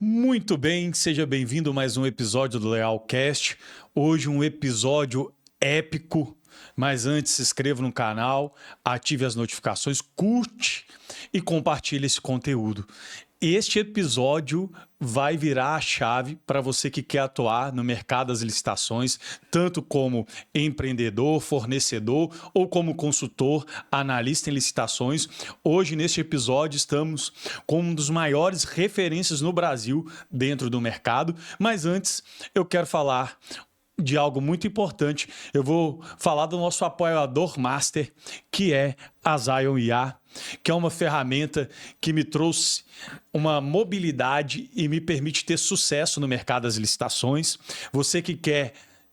Muito bem, seja bem-vindo a mais um episódio do Lealcast. Hoje um episódio épico, mas antes se inscreva no canal, ative as notificações, curte e compartilhe esse conteúdo. Este episódio vai virar a chave para você que quer atuar no mercado das licitações, tanto como empreendedor, fornecedor ou como consultor, analista em licitações. Hoje, neste episódio, estamos com um dos maiores referências no Brasil dentro do mercado. Mas antes, eu quero falar de algo muito importante. Eu vou falar do nosso apoiador master, que é a Zion IA, que é uma ferramenta que me trouxe uma mobilidade e me permite ter sucesso no mercado das licitações. Você que quer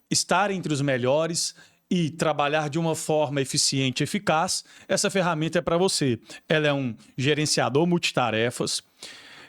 estar entre os melhores e trabalhar de uma forma eficiente e eficaz, essa ferramenta é para você. Ela é um gerenciador multitarefas,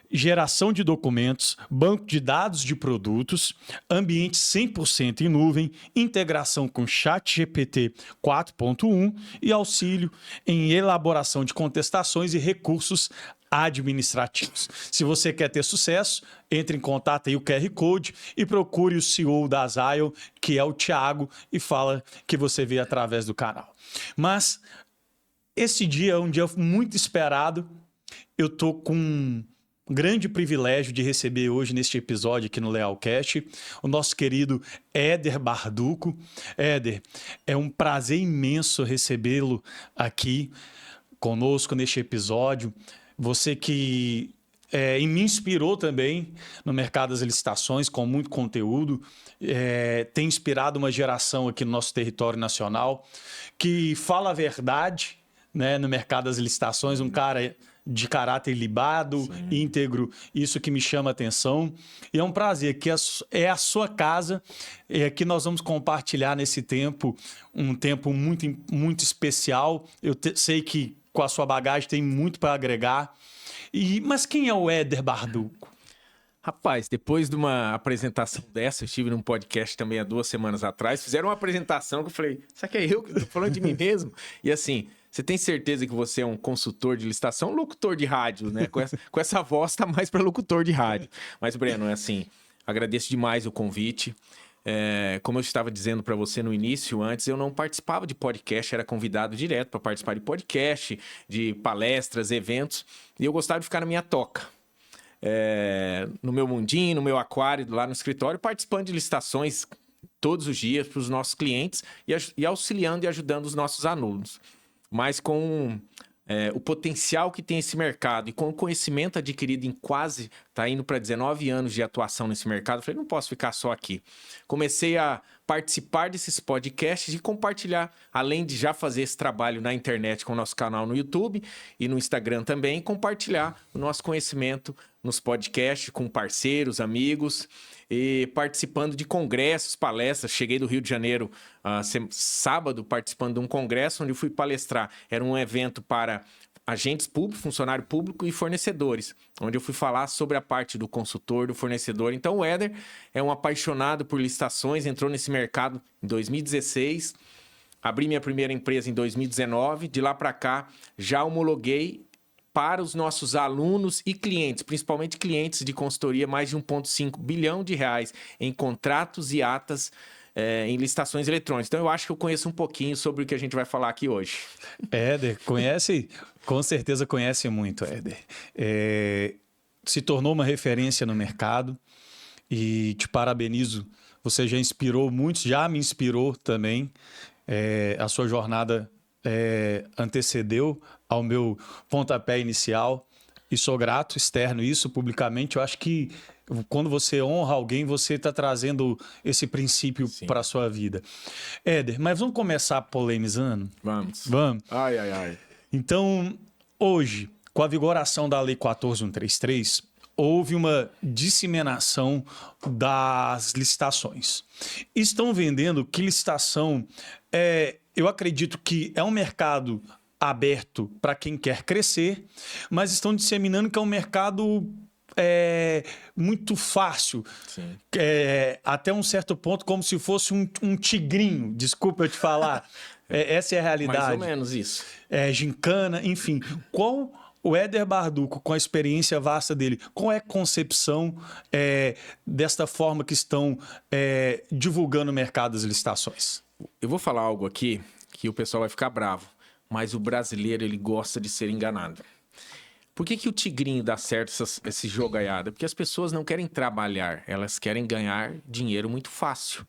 geração de documentos, banco de dados de produtos, ambiente 100% em nuvem, integração com ChatGPT 4.1 e auxílio em elaboração de contestações e recursos administrativos. Se você quer ter sucesso, entre em contato aí o QR Code e procure o CEO da Zion, que é o Thiago, e fala que você vê através do canal. Mas esse dia é um dia muito esperado. Eu tô com grande privilégio de receber hoje neste episódio aqui no Lealcast o nosso querido Éder Barduco. Éder, é um prazer imenso recebê-lo aqui conosco neste episódio. Você que me inspirou também no mercado das licitações com muito conteúdo, tem inspirado uma geração aqui no nosso território nacional que fala a verdade, né, no mercado das licitações, um cara de caráter libado, sim, íntegro, isso que me chama a atenção. E é um prazer, que é a sua casa, que nós vamos compartilhar nesse tempo, um tempo muito, muito especial. Eu sei que com a sua bagagem tem muito para agregar. Mas quem é o Éder Barduco? Rapaz, depois de uma apresentação dessa, eu estive num podcast também há 2 semanas atrás, fizeram uma apresentação que eu falei, será que é eu que estou falando de mim mesmo? E assim, você tem certeza que você é um consultor de licitação, locutor de rádio, né? Com essa voz tá mais para locutor de rádio. Mas, Breno, é assim, agradeço demais o convite. Como eu estava dizendo para você no início, antes eu não participava de podcast, era convidado direto para participar de podcast, de palestras, eventos, e eu gostava de ficar na minha toca. No meu mundinho, no meu aquário, lá no escritório, participando de licitações todos os dias para os nossos clientes e auxiliando e ajudando os nossos alunos. Mas com o potencial que tem esse mercado e com o conhecimento adquirido em quase, está indo para 19 anos de atuação nesse mercado, eu falei, não posso ficar só aqui. Comecei a participar desses podcasts e compartilhar, além de já fazer esse trabalho na internet com o nosso canal no YouTube e no Instagram também, compartilhar o nosso conhecimento nos podcasts com parceiros, amigos e participando de congressos, palestras. Cheguei do Rio de Janeiro sábado participando de um congresso onde eu fui palestrar. Era um evento para agentes públicos, funcionário público e fornecedores, onde eu fui falar sobre a parte do consultor, do fornecedor. Então o Éder é um apaixonado por licitações, entrou nesse mercado em 2016, abri minha primeira empresa em 2019, de lá para cá já homologuei para os nossos alunos e clientes, principalmente clientes de consultoria, mais de 1,5 bilhão de reais em contratos e atas em licitações eletrônicas. Então, eu acho que eu conheço um pouquinho sobre o que a gente vai falar aqui hoje. Éder, conhece? Com certeza conhece muito, Éder. Se tornou uma referência no mercado e te parabenizo. Você já inspirou muitos, já me inspirou também. A sua jornada antecedeu ao meu pontapé inicial e sou grato, externo isso publicamente. Eu acho que quando você honra alguém, você está trazendo esse princípio para a sua vida. Éder, mas vamos começar polemizando? Vamos. Ai, ai, ai. Então, hoje, com a vigoração da Lei 14.133, houve uma disseminação das licitações. Estão vendendo que licitação eu acredito que é um mercado aberto para quem quer crescer, mas estão disseminando que é um mercado muito fácil, até um certo ponto, como se fosse um tigrinho, desculpa eu te falar. Essa é a realidade. Mais ou menos isso. Gincana, enfim. Qual O Éder Barduco, com a experiência vasta dele, qual é a concepção desta forma que estão divulgando o mercado das licitações? Eu vou falar algo aqui que o pessoal vai ficar bravo, mas o brasileiro ele gosta de ser enganado. Por que o tigrinho dá certo esse jogaiada? Porque as pessoas não querem trabalhar, elas querem ganhar dinheiro muito fácil.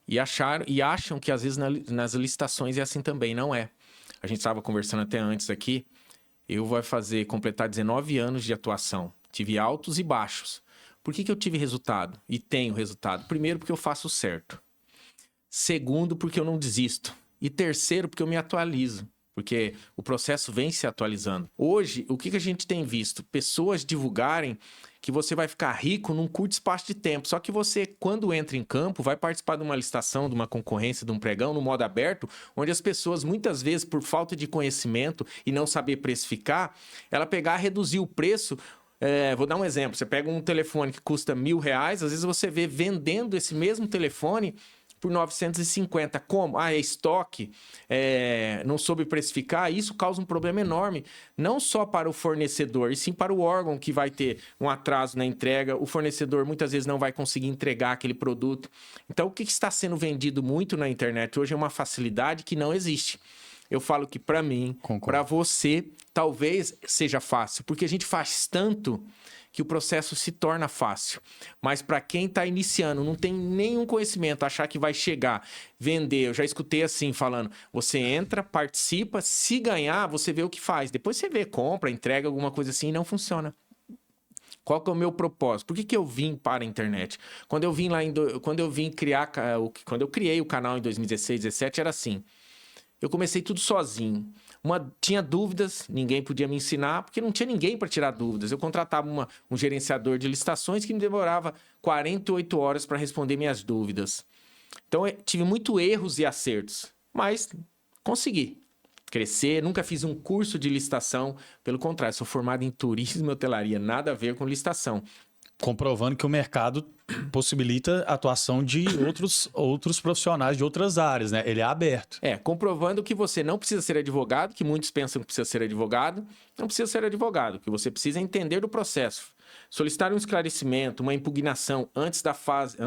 E acham que às vezes nas licitações é assim também, não é. A gente estava conversando até antes aqui, eu vou completar 19 anos de atuação. Tive altos e baixos. Por que eu tive resultado? E tenho resultado? Primeiro, porque eu faço certo. Segundo, porque eu não desisto. E terceiro, porque eu me atualizo. Porque o processo vem se atualizando. Hoje, o que a gente tem visto? Pessoas divulgarem que você vai ficar rico num curto espaço de tempo. Só que você, quando entra em campo, vai participar de uma licitação, de uma concorrência, de um pregão, no modo aberto, onde as pessoas, muitas vezes, por falta de conhecimento e não saber precificar, ela pegar, reduzir o preço. Vou dar um exemplo. Você pega um telefone que custa R$1.000, às vezes você vê vendendo esse mesmo telefone por 950. Como? É estoque, não soube precificar. Isso causa um problema enorme, não só para o fornecedor, e sim para o órgão que vai ter um atraso na entrega. O fornecedor muitas vezes não vai conseguir entregar aquele produto. Então, o que está sendo vendido muito na internet hoje é uma facilidade que não existe. Eu falo que para mim, para você, talvez seja fácil, porque a gente faz tanto que o processo se torna fácil. Mas para quem está iniciando, não tem nenhum conhecimento, achar que vai chegar, vender. Eu já escutei assim, falando, você entra, participa, se ganhar, você vê o que faz. Depois você vê, compra, entrega, alguma coisa assim, e não funciona. Qual que é o meu propósito? Por que eu vim para a internet? Quando eu criei o canal em 2016, 2017, era assim. Eu comecei tudo sozinho. Tinha dúvidas, ninguém podia me ensinar, porque não tinha ninguém para tirar dúvidas. Eu contratava um gerenciador de licitações que me demorava 48 horas para responder minhas dúvidas. Então, eu tive muitos erros e acertos, mas consegui crescer. Nunca fiz um curso de licitação. Pelo contrário, sou formado em turismo e hotelaria, nada a ver com licitação. Comprovando que o mercado possibilita a atuação de outros profissionais de outras áreas, né? Ele é aberto. Comprovando que você não precisa ser advogado, que muitos pensam que precisa ser advogado. Não precisa ser advogado, que você precisa entender do processo. Solicitar um esclarecimento, uma impugnação antes da fase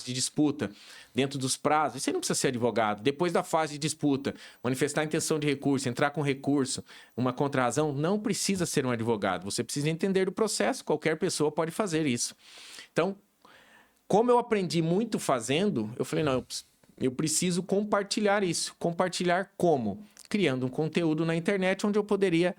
de disputa, dentro dos prazos, você não precisa ser advogado. Depois da fase de disputa, manifestar a intenção de recurso, entrar com recurso, uma contrarrazão, não precisa ser um advogado. Você precisa entender do processo, qualquer pessoa pode fazer isso. Então, como eu aprendi muito fazendo, eu falei, não, eu preciso compartilhar isso. Compartilhar como? Criando um conteúdo na internet onde eu poderia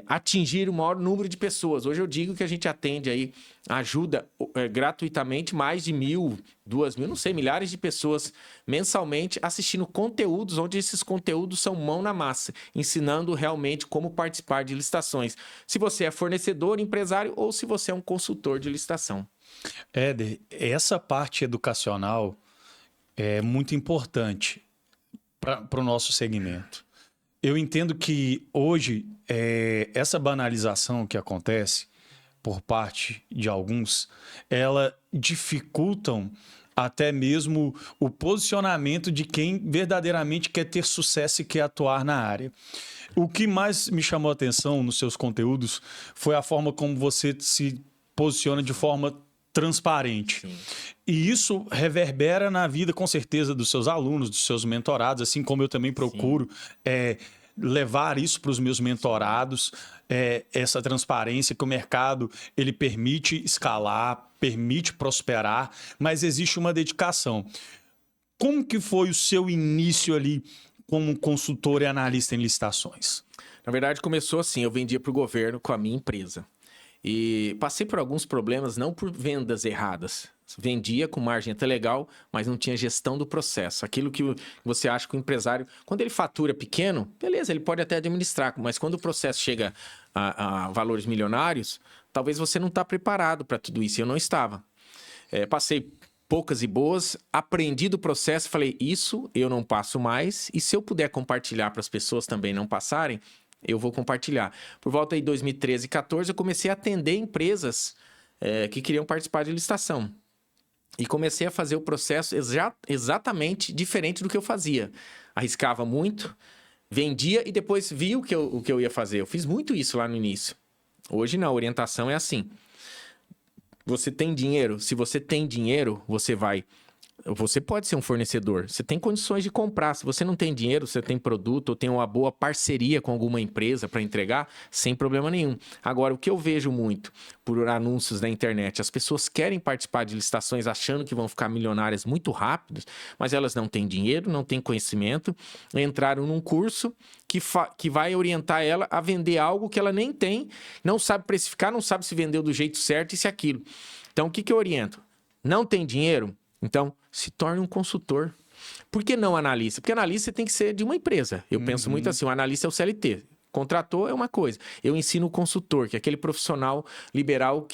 atingir o maior número de pessoas. Hoje eu digo que a gente atende aí, ajuda gratuitamente mais de 1.000, 2.000, não sei, milhares de pessoas mensalmente assistindo conteúdos, onde esses conteúdos são mão na massa, ensinando realmente como participar de licitações. Se você é fornecedor, empresário ou se você é um consultor de licitação. Éder, essa parte educacional é muito importante para o nosso segmento. Eu entendo que hoje essa banalização que acontece por parte de alguns, ela dificultam até mesmo o posicionamento de quem verdadeiramente quer ter sucesso e quer atuar na área. O que mais me chamou a atenção nos seus conteúdos foi a forma como você se posiciona de forma transparente. Sim. E isso reverbera na vida, com certeza, dos seus alunos, dos seus mentorados, assim como eu também procuro levar isso para os meus mentorados, essa transparência que o mercado ele permite escalar, permite prosperar, mas existe uma dedicação. Como que foi o seu início ali como consultor e analista em licitações? Na verdade, começou assim, eu vendia para o governo com a minha empresa. E passei por alguns problemas, não por vendas erradas. Vendia com margem até legal, mas não tinha gestão do processo. Aquilo que você acha que o empresário, quando ele fatura pequeno, beleza, ele pode até administrar, mas quando o processo chega a valores milionários, talvez você não está preparado para tudo isso. Eu não estava. Passei poucas e boas, aprendi do processo, falei, isso eu não passo mais, e se eu puder compartilhar para as pessoas também não passarem, eu vou compartilhar. Por volta de 2013 e 2014, eu comecei a atender empresas que queriam participar de licitação. E comecei a fazer o processo exatamente diferente do que eu fazia. Arriscava muito, vendia e depois via o que eu ia fazer. Eu fiz muito isso lá no início. Hoje não, a orientação é assim. Você tem dinheiro? Se você tem dinheiro, você pode ser um fornecedor. Você tem condições de comprar. Se você não tem dinheiro, você tem produto ou tem uma boa parceria com alguma empresa para entregar, sem problema nenhum. Agora, o que eu vejo muito por anúncios na internet, as pessoas querem participar de licitações achando que vão ficar milionárias muito rápido, mas elas não têm dinheiro, não têm conhecimento, entraram num curso que vai orientar ela a vender algo que ela nem tem, não sabe precificar, não sabe se vendeu do jeito certo e se aquilo. Então, o que eu oriento? Não tem dinheiro? Então, se torne um consultor. Por que não analista? Porque analista tem que ser de uma empresa. Eu penso muito assim, o analista é o CLT. Contratou é uma coisa. Eu ensino o consultor, que é aquele profissional liberal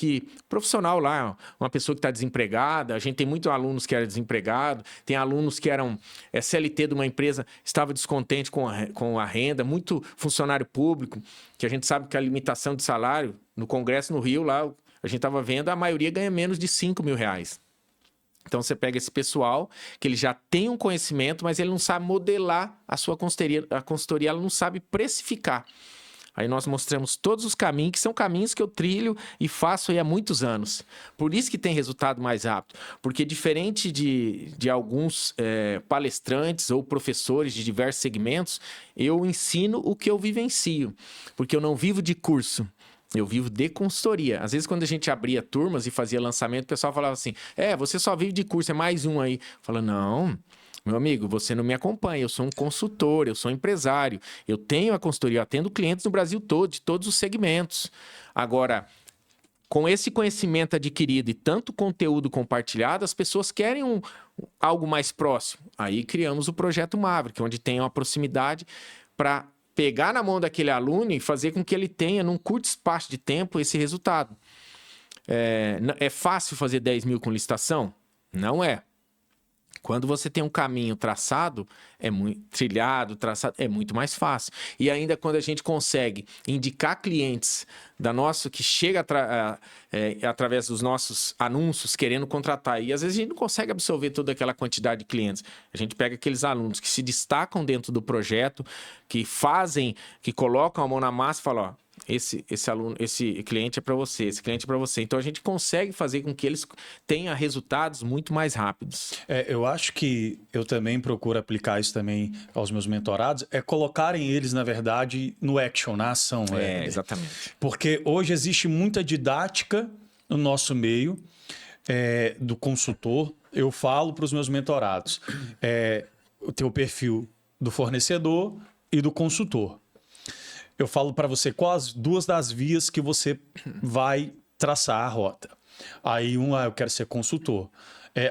profissional lá, uma pessoa que está desempregada. A gente tem muitos alunos que eram desempregados, tem alunos que eram CLT de uma empresa, estava descontente com a renda, muito funcionário público, que a gente sabe que a limitação de salário, no Congresso no Rio, lá, a gente estava vendo, a maioria ganha menos de R$ 5.000. Então, você pega esse pessoal que ele já tem um conhecimento, mas ele não sabe modelar a sua consultoria. A consultoria ela não sabe precificar. Aí nós mostramos todos os caminhos, que são caminhos que eu trilho e faço aí há muitos anos. Por isso que tem resultado mais rápido. Porque diferente de alguns palestrantes ou professores de diversos segmentos, eu ensino o que eu vivencio. Porque eu não vivo de curso. Eu vivo de consultoria. Às vezes, quando a gente abria turmas e fazia lançamento, o pessoal falava assim, você só vive de curso, é mais um aí. Fala, não, meu amigo, você não me acompanha, eu sou um consultor, eu sou um empresário, eu tenho a consultoria, eu atendo clientes no Brasil todo, de todos os segmentos. Agora, com esse conhecimento adquirido e tanto conteúdo compartilhado, as pessoas querem algo mais próximo. Aí criamos o Projeto Maverick, onde tem uma proximidade para pegar na mão daquele aluno e fazer com que ele tenha, num curto espaço de tempo, esse resultado. É fácil fazer 10 mil com licitação? Não é. Quando você tem um caminho traçado, trilhado, traçado, é muito mais fácil. E ainda quando a gente consegue indicar clientes que chega através dos nossos anúncios querendo contratar. E às vezes a gente não consegue absorver toda aquela quantidade de clientes. A gente pega aqueles alunos que se destacam dentro do projeto, que colocam a mão na massa e falam, esse cliente é para você, esse cliente é para você. Então a gente consegue fazer com que eles tenham resultados muito mais rápidos. Eu acho que eu também procuro aplicar isso também aos meus mentorados, colocarem eles, na verdade, no action, na ação. Exatamente. Porque hoje existe muita didática no nosso meio do consultor. Eu falo para os meus mentorados, o teu perfil do fornecedor e do consultor. Eu falo para você quais duas das vias que você vai traçar a rota. Aí eu quero ser consultor.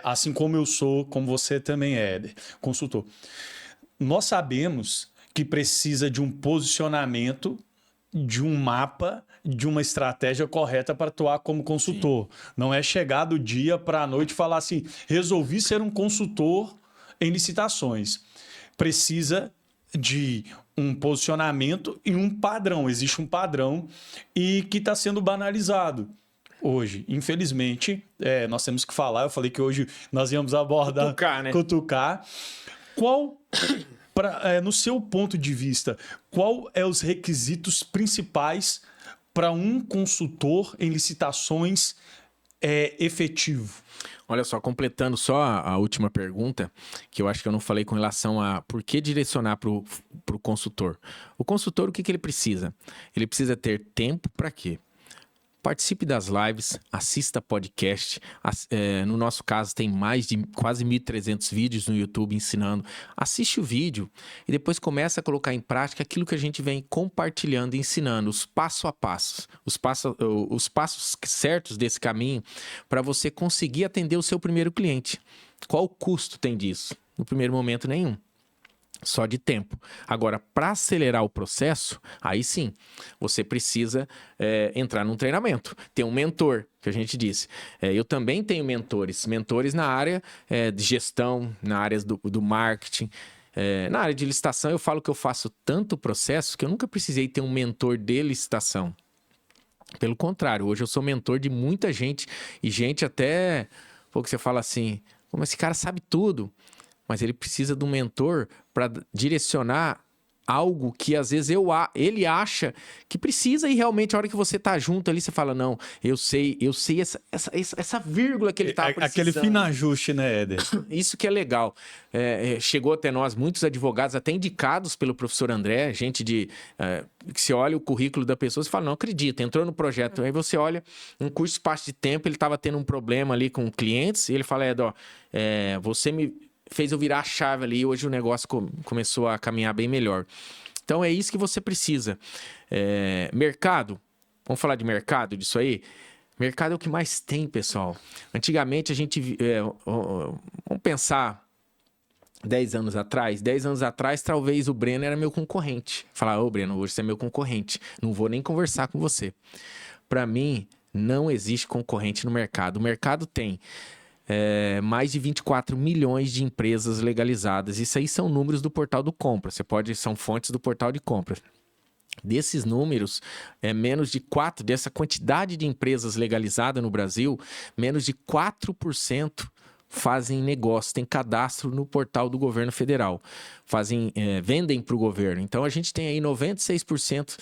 Assim como eu sou, como você também é, consultor. Nós sabemos que precisa de um posicionamento, de um mapa, de uma estratégia correta para atuar como consultor. Sim. Não é chegar do dia para a noite e falar assim, resolvi ser um consultor em licitações. Precisa de um posicionamento e um padrão. Existe um padrão e que está sendo banalizado hoje. Infelizmente, nós temos que falar. Eu falei que hoje nós íamos abordar... Cutucar, né? Cutucar. No seu ponto de vista, qual é os requisitos principais para um consultor em licitações efetivo? Olha só, completando só a última pergunta, que eu acho que eu não falei com relação a por que direcionar para o consultor. O consultor, o que ele precisa? Ele precisa ter tempo para quê? Participe das lives, assista podcast. No nosso caso, tem mais de quase 1.300 vídeos no YouTube ensinando. Assiste o vídeo e depois começa a colocar em prática aquilo que a gente vem compartilhando e ensinando, os passo a passo, os passos certos desse caminho para você conseguir atender o seu primeiro cliente. Qual o custo tem disso? No primeiro momento, nenhum. Só de tempo. Agora, para acelerar o processo, aí sim, você precisa entrar num treinamento. Tem um mentor, que a gente disse. Eu também tenho mentores na área de gestão, na área do marketing. Na área de licitação, eu falo que eu faço tanto processo que eu nunca precisei ter um mentor de licitação. Pelo contrário, hoje eu sou mentor de muita gente, e gente até, que você fala assim, mas esse cara sabe tudo. Mas ele precisa de um mentor para direcionar algo que às vezes ele acha que precisa e realmente a hora que você tá junto ali, você fala, não, eu sei essa vírgula que ele tá precisando. Aquele fino ajuste, né, Éder? Isso que é legal. Chegou até nós muitos advogados, até indicados pelo professor André, gente que você olha o currículo da pessoa e fala, não acredita, entrou no projeto. Aí você olha, um curto espaço de tempo, ele estava tendo um problema ali com clientes, e ele fala, você me fez eu virar a chave ali, e hoje o negócio começou a caminhar bem melhor. Então é isso que você precisa. Mercado, vamos falar de mercado, disso aí? Mercado é o que mais tem, pessoal. Antigamente a gente... vamos pensar 10 anos atrás. 10 anos atrás, talvez o Breno era meu concorrente. Falar, ô Breno, hoje você é meu concorrente. Não vou nem conversar com você. Para mim, não existe concorrente no mercado. O mercado tem mais de 24 milhões de empresas legalizadas. Isso aí são números do portal do Compra. São fontes do portal de compra. Desses números, menos de 4%, dessa quantidade de empresas legalizadas no Brasil, menos de 4% fazem negócio, tem cadastro no portal do governo federal, vendem para o governo. Então, a gente tem aí 96%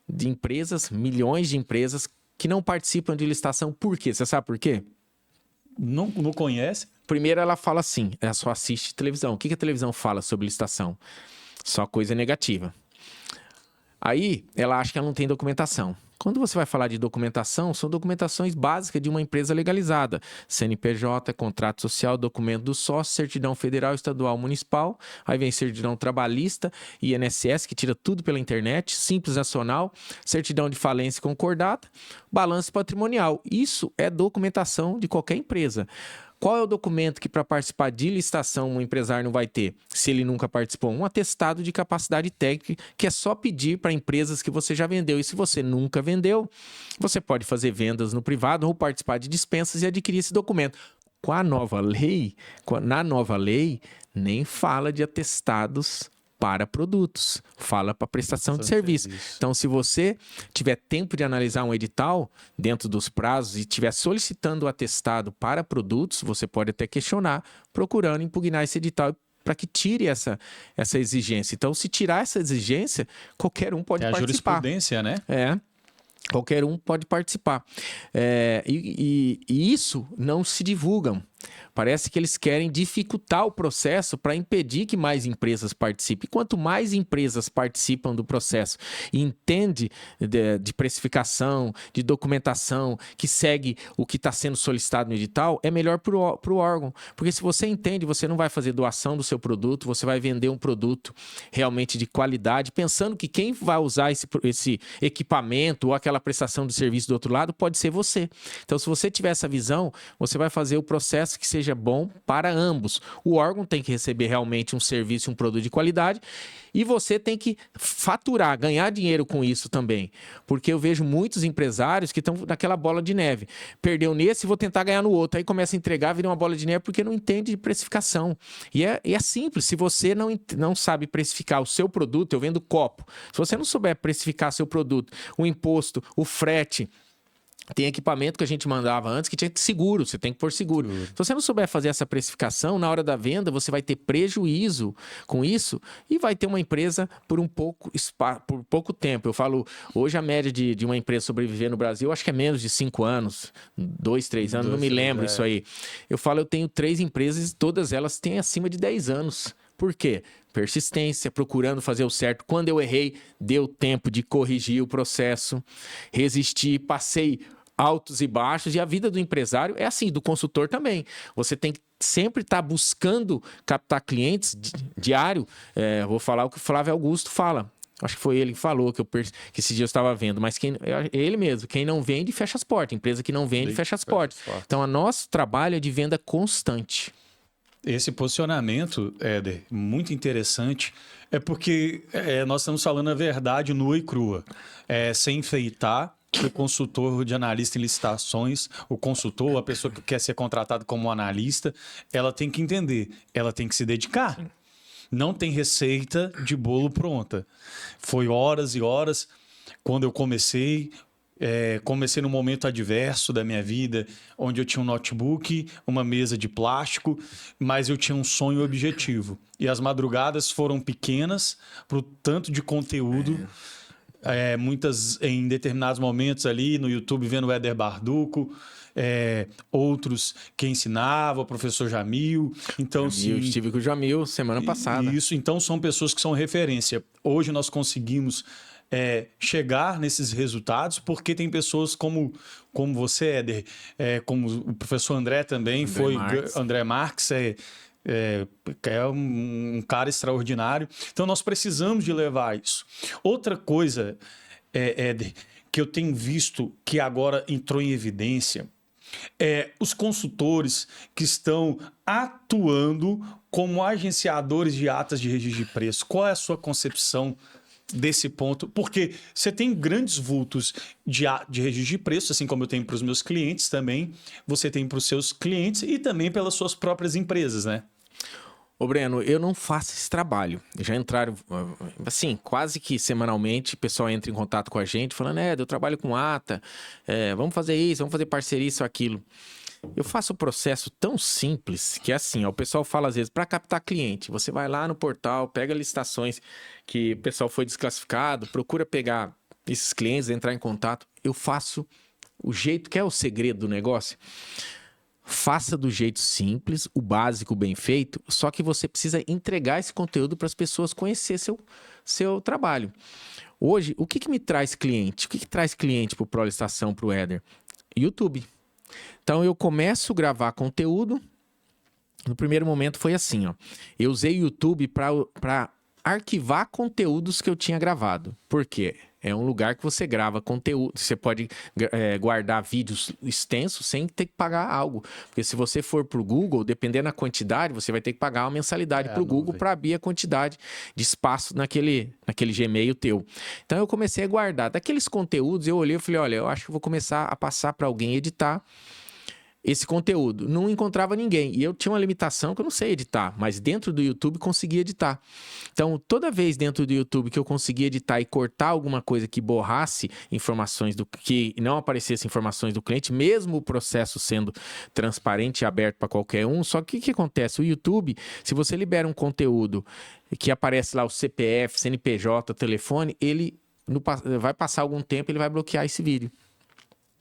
de empresas, milhões de empresas que não participam de licitação. Por quê? Você sabe por quê? Não conhece? Primeiro, ela fala assim, ela só assiste televisão. O que a televisão fala sobre licitação? Só coisa negativa. Aí, ela acha que ela não tem documentação. Quando você vai falar de documentação, são documentações básicas de uma empresa legalizada. CNPJ, contrato social, documento do sócio, certidão federal, estadual, municipal. Aí vem certidão trabalhista, INSS, que tira tudo pela internet, Simples Nacional, certidão de falência concordata, balanço patrimonial. Isso é documentação de qualquer empresa. Qual é o documento que, para participar de licitação, um empresário não vai ter, se ele nunca participou? Um atestado de capacidade técnica, que é só pedir para empresas que você já vendeu. E se você nunca vendeu, você pode fazer vendas no privado ou participar de dispensas e adquirir esse documento. Na nova lei, nem fala de atestados para produtos, fala para prestação de serviço. Então, se você tiver tempo de analisar um edital dentro dos prazos e estiver solicitando o atestado para produtos, você pode até questionar, procurando impugnar esse edital para que tire essa exigência. Então, se tirar essa exigência, qualquer um pode participar. É a jurisprudência, né? Qualquer um pode participar. E isso não se divulgam. Parece que eles querem dificultar o processo para impedir que mais empresas participem. Quanto mais empresas participam do processo e entende de precificação, de documentação, que segue o que está sendo solicitado no edital, é melhor para o órgão. Porque se você entende, você não vai fazer doação do seu produto, você vai vender um produto realmente de qualidade, pensando que quem vai usar esse equipamento ou aquela prestação de serviço do outro lado pode ser você. Então, se você tiver essa visão, você vai fazer o processo que seja bom para ambos. O órgão tem que receber realmente um serviço, um produto de qualidade, e você tem que faturar, ganhar dinheiro com isso também. Porque eu vejo muitos empresários que estão naquela bola de neve. Perdeu nesse, vou tentar ganhar no outro. Aí começa a entregar, vira uma bola de neve porque não entende de precificação. E é simples, se você não sabe precificar o seu produto, eu vendo copo. Se você não souber precificar seu produto, o imposto, o frete, tem equipamento que a gente mandava antes que tinha seguro, você tem que pôr seguro. Se você não souber fazer essa precificação, na hora da venda você vai ter prejuízo com isso e vai ter uma empresa por pouco tempo. Eu falo, hoje a média de uma empresa sobreviver no Brasil, acho que é menos de 5 anos, 2, 3 anos, não me lembro isso aí. Eu falo, eu tenho 3 empresas e todas elas têm acima de 10 anos. Por quê? Persistência, procurando fazer o certo. Quando eu errei, deu tempo de corrigir o processo, resistir, passei altos e baixos. E a vida do empresário é assim, do consultor também. Você tem que sempre estar buscando captar clientes diário. Vou falar o que o Flávio Augusto fala. Acho que foi ele que falou, que esse dia eu estava vendo. Mas ele mesmo, quem não vende, fecha as portas. Empresa que não vende, fecha as portas. Então, o nosso trabalho é de venda constante. Esse posicionamento, Éder, muito interessante, é porque nós estamos falando a verdade nua e crua, sem enfeitar o consultor de analista em licitações, o consultor, a pessoa que quer ser contratada como analista, ela tem que entender, ela tem que se dedicar. Não tem receita de bolo pronta. Foi horas e horas. Quando eu comecei, Comecei num momento adverso da minha vida, onde eu tinha um notebook, uma mesa de plástico, mas eu tinha um sonho e um objetivo. E as madrugadas foram pequenas para o tanto de conteúdo. Muitas em determinados momentos ali no YouTube vendo o Éder Barduco, outros que ensinava, o professor Jamil. Então, Eu estive com o Jamil semana passada. Isso, então são pessoas que são referência. Hoje nós conseguimos chegar nesses resultados porque tem pessoas como você, Éder, como o professor André também, André Marques, é um cara extraordinário. Então, nós precisamos de levar isso. Outra coisa, Éder, que eu tenho visto que agora entrou em evidência, os consultores que estão atuando como agenciadores de atas de registro de preço. Qual é a sua concepção desse ponto? Porque você tem grandes vultos de registro de preço, assim como eu tenho para os meus clientes também, você tem para os seus clientes e também pelas suas próprias empresas, né? Ô Breno, eu não faço esse trabalho. Já entraram, assim, quase que semanalmente, o pessoal entra em contato com a gente, falando, eu trabalho com ata, vamos fazer isso, vamos fazer parceria, isso, aquilo. Eu faço o processo tão simples que assim, o pessoal fala às vezes, para captar cliente, você vai lá no portal, pega licitações que o pessoal foi desclassificado, procura pegar esses clientes, entrar em contato. Eu faço o jeito que é o segredo do negócio. Faça do jeito simples, o básico bem feito, só que você precisa entregar esse conteúdo para as pessoas conhecer seu trabalho. Hoje, o que me traz cliente? O que traz cliente para o ProListação, para o Éder? YouTube. Então, eu começo a gravar conteúdo. No primeiro momento foi assim, ó. Eu usei o YouTube para arquivar conteúdos que eu tinha gravado. Por quê? É um lugar que você grava conteúdo. Você pode guardar vídeos extensos sem ter que pagar algo. Porque se você for para o Google, dependendo da quantidade, você vai ter que pagar uma mensalidade para o Google para abrir a quantidade de espaço naquele Gmail teu. Então eu comecei a guardar. Daqueles conteúdos, eu olhei e falei, olha, eu acho que eu vou começar a passar para alguém editar esse conteúdo. Não encontrava ninguém. E eu tinha uma limitação que eu não sei editar, mas dentro do YouTube conseguia editar. Então, toda vez dentro do YouTube que eu conseguia editar e cortar alguma coisa que borrasse informações que não aparecesse informações do cliente, mesmo o processo sendo transparente e aberto para qualquer um, só que o que acontece? O YouTube, se você libera um conteúdo que aparece lá o CPF, CNPJ, telefone, ele vai passar algum tempo, ele vai bloquear esse vídeo.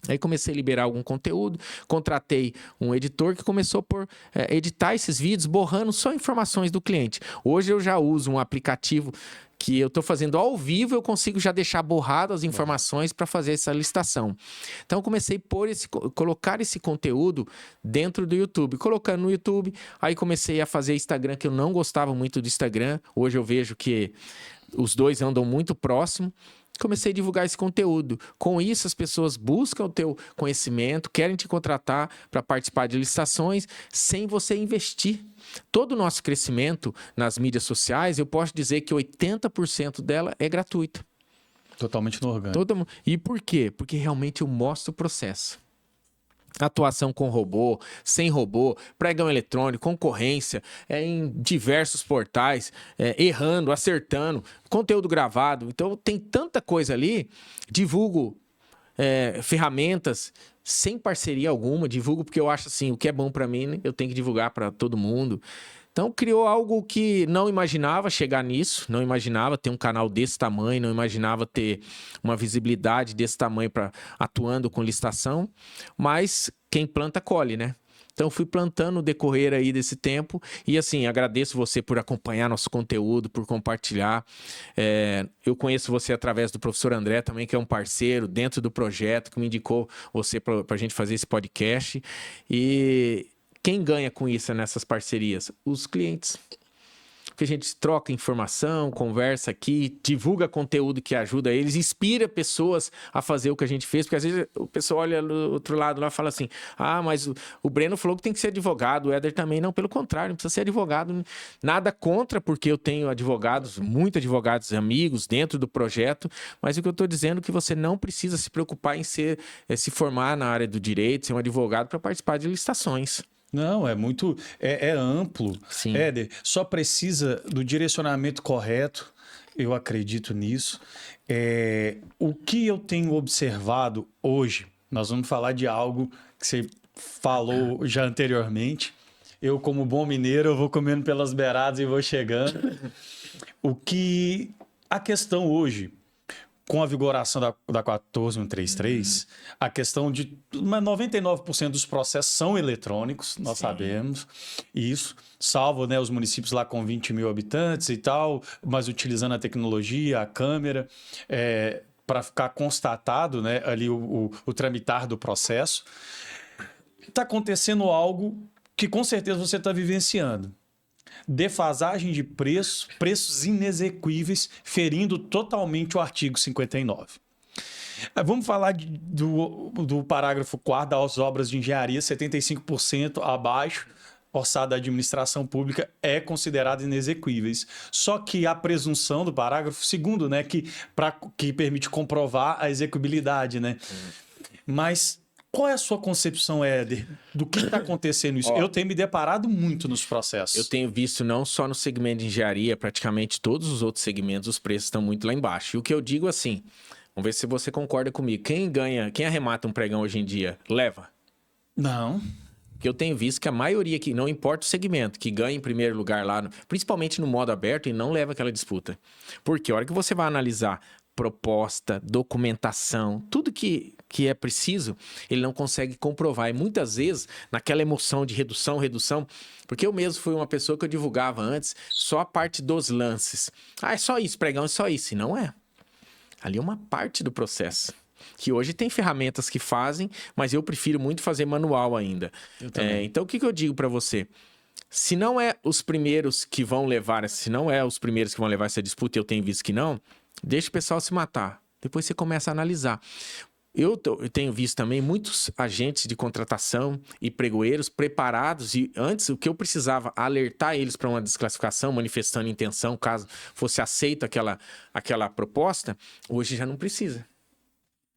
Aí comecei a liberar algum conteúdo, contratei um editor que começou por editar esses vídeos, borrando só informações do cliente. Hoje eu já uso um aplicativo que eu estou fazendo ao vivo, eu consigo já deixar borrado as informações para fazer essa licitação. Então eu comecei a colocar esse conteúdo dentro do YouTube. Colocando no YouTube, aí comecei a fazer Instagram, que eu não gostava muito do Instagram. Hoje eu vejo que os dois andam muito próximo. Comecei a divulgar esse conteúdo. Com isso, as pessoas buscam o teu conhecimento, querem te contratar para participar de licitações sem você investir. Todo o nosso crescimento nas mídias sociais, eu posso dizer que 80% dela é gratuita. Totalmente no orgânico. E por quê? Porque realmente eu mostro o processo. Atuação com robô, sem robô, pregão eletrônico, concorrência, em diversos portais, errando, acertando, conteúdo gravado. Então, tem tanta coisa ali. Divulgo ferramentas sem parceria alguma. Divulgo porque eu acho assim, o que é bom para mim, né? Eu tenho que divulgar para todo mundo. Então, criou algo que não imaginava chegar nisso, não imaginava ter um canal desse tamanho, não imaginava ter uma visibilidade desse tamanho atuando com licitação, mas quem planta, colhe, né? Então, fui plantando no decorrer aí desse tempo e, assim, agradeço você por acompanhar nosso conteúdo, por compartilhar. Eu conheço você através do professor André também, que é um parceiro dentro do projeto, que me indicou você para a gente fazer esse podcast. E quem ganha com isso nessas parcerias? Os clientes. Porque a gente troca informação, conversa aqui, divulga conteúdo que ajuda eles, inspira pessoas a fazer o que a gente fez. Porque às vezes o pessoal olha do outro lado lá e fala assim, mas o Breno falou que tem que ser advogado, o Éder também. Não, pelo contrário, não precisa ser advogado. Nada contra, porque eu tenho advogados, muitos advogados amigos dentro do projeto, mas o que eu estou dizendo é que você não precisa se preocupar em se formar na área do direito, ser um advogado para participar de licitações. Não, é muito... É amplo. Sim. Éder, só precisa do direcionamento correto Eu acredito nisso. O que eu tenho observado hoje, nós vamos falar de algo que você falou já anteriormente. Eu, como bom mineiro, eu vou comendo pelas beiradas e vou chegando. A questão hoje, com a vigoração da 14133, a questão de 99% dos processos são eletrônicos, nós sabemos isso, salvo, né, os municípios lá com 20 mil habitantes e tal, mas utilizando a tecnologia, a câmera, para ficar constatado, né, ali o tramitar do processo. Está acontecendo algo que com certeza você está vivenciando. Defasagem de preços inexequíveis, ferindo totalmente o artigo 59. Vamos falar do parágrafo 4º das obras de engenharia, 75% abaixo, orçado da administração pública, é considerado inexequíveis. Só que a presunção do parágrafo 2º, né, que permite comprovar a execuibilidade, né? Mas qual é a sua concepção, Éder, do que está acontecendo isso? Eu tenho me deparado muito nos processos. Eu tenho visto não só no segmento de engenharia, praticamente todos os outros segmentos, os preços estão muito lá embaixo. E o que eu digo assim, vamos ver se você concorda comigo. Quem arremata um pregão hoje em dia, leva? Não. Porque eu tenho visto que a maioria, que não importa o segmento, que ganha em primeiro lugar lá, principalmente no modo aberto, e não leva aquela disputa. Porque a hora que você vai analisar proposta, documentação, tudo que é preciso, ele não consegue comprovar. E muitas vezes, naquela emoção de redução, porque eu mesmo fui uma pessoa que eu divulgava antes só a parte dos lances. Ah, é só isso, pregão, é só isso. E não é. Ali é uma parte do processo. Que hoje tem ferramentas que fazem, mas eu prefiro muito fazer manual ainda. Então, o que eu digo para você? Se não é os primeiros que vão levar essa disputa, eu tenho visto que não, deixa o pessoal se matar. Depois você começa a analisar. Eu tenho visto também muitos agentes de contratação e pregoeiros preparados, e antes o que eu precisava alertar eles para uma desclassificação, manifestando intenção, caso fosse aceita aquela proposta, hoje já não precisa.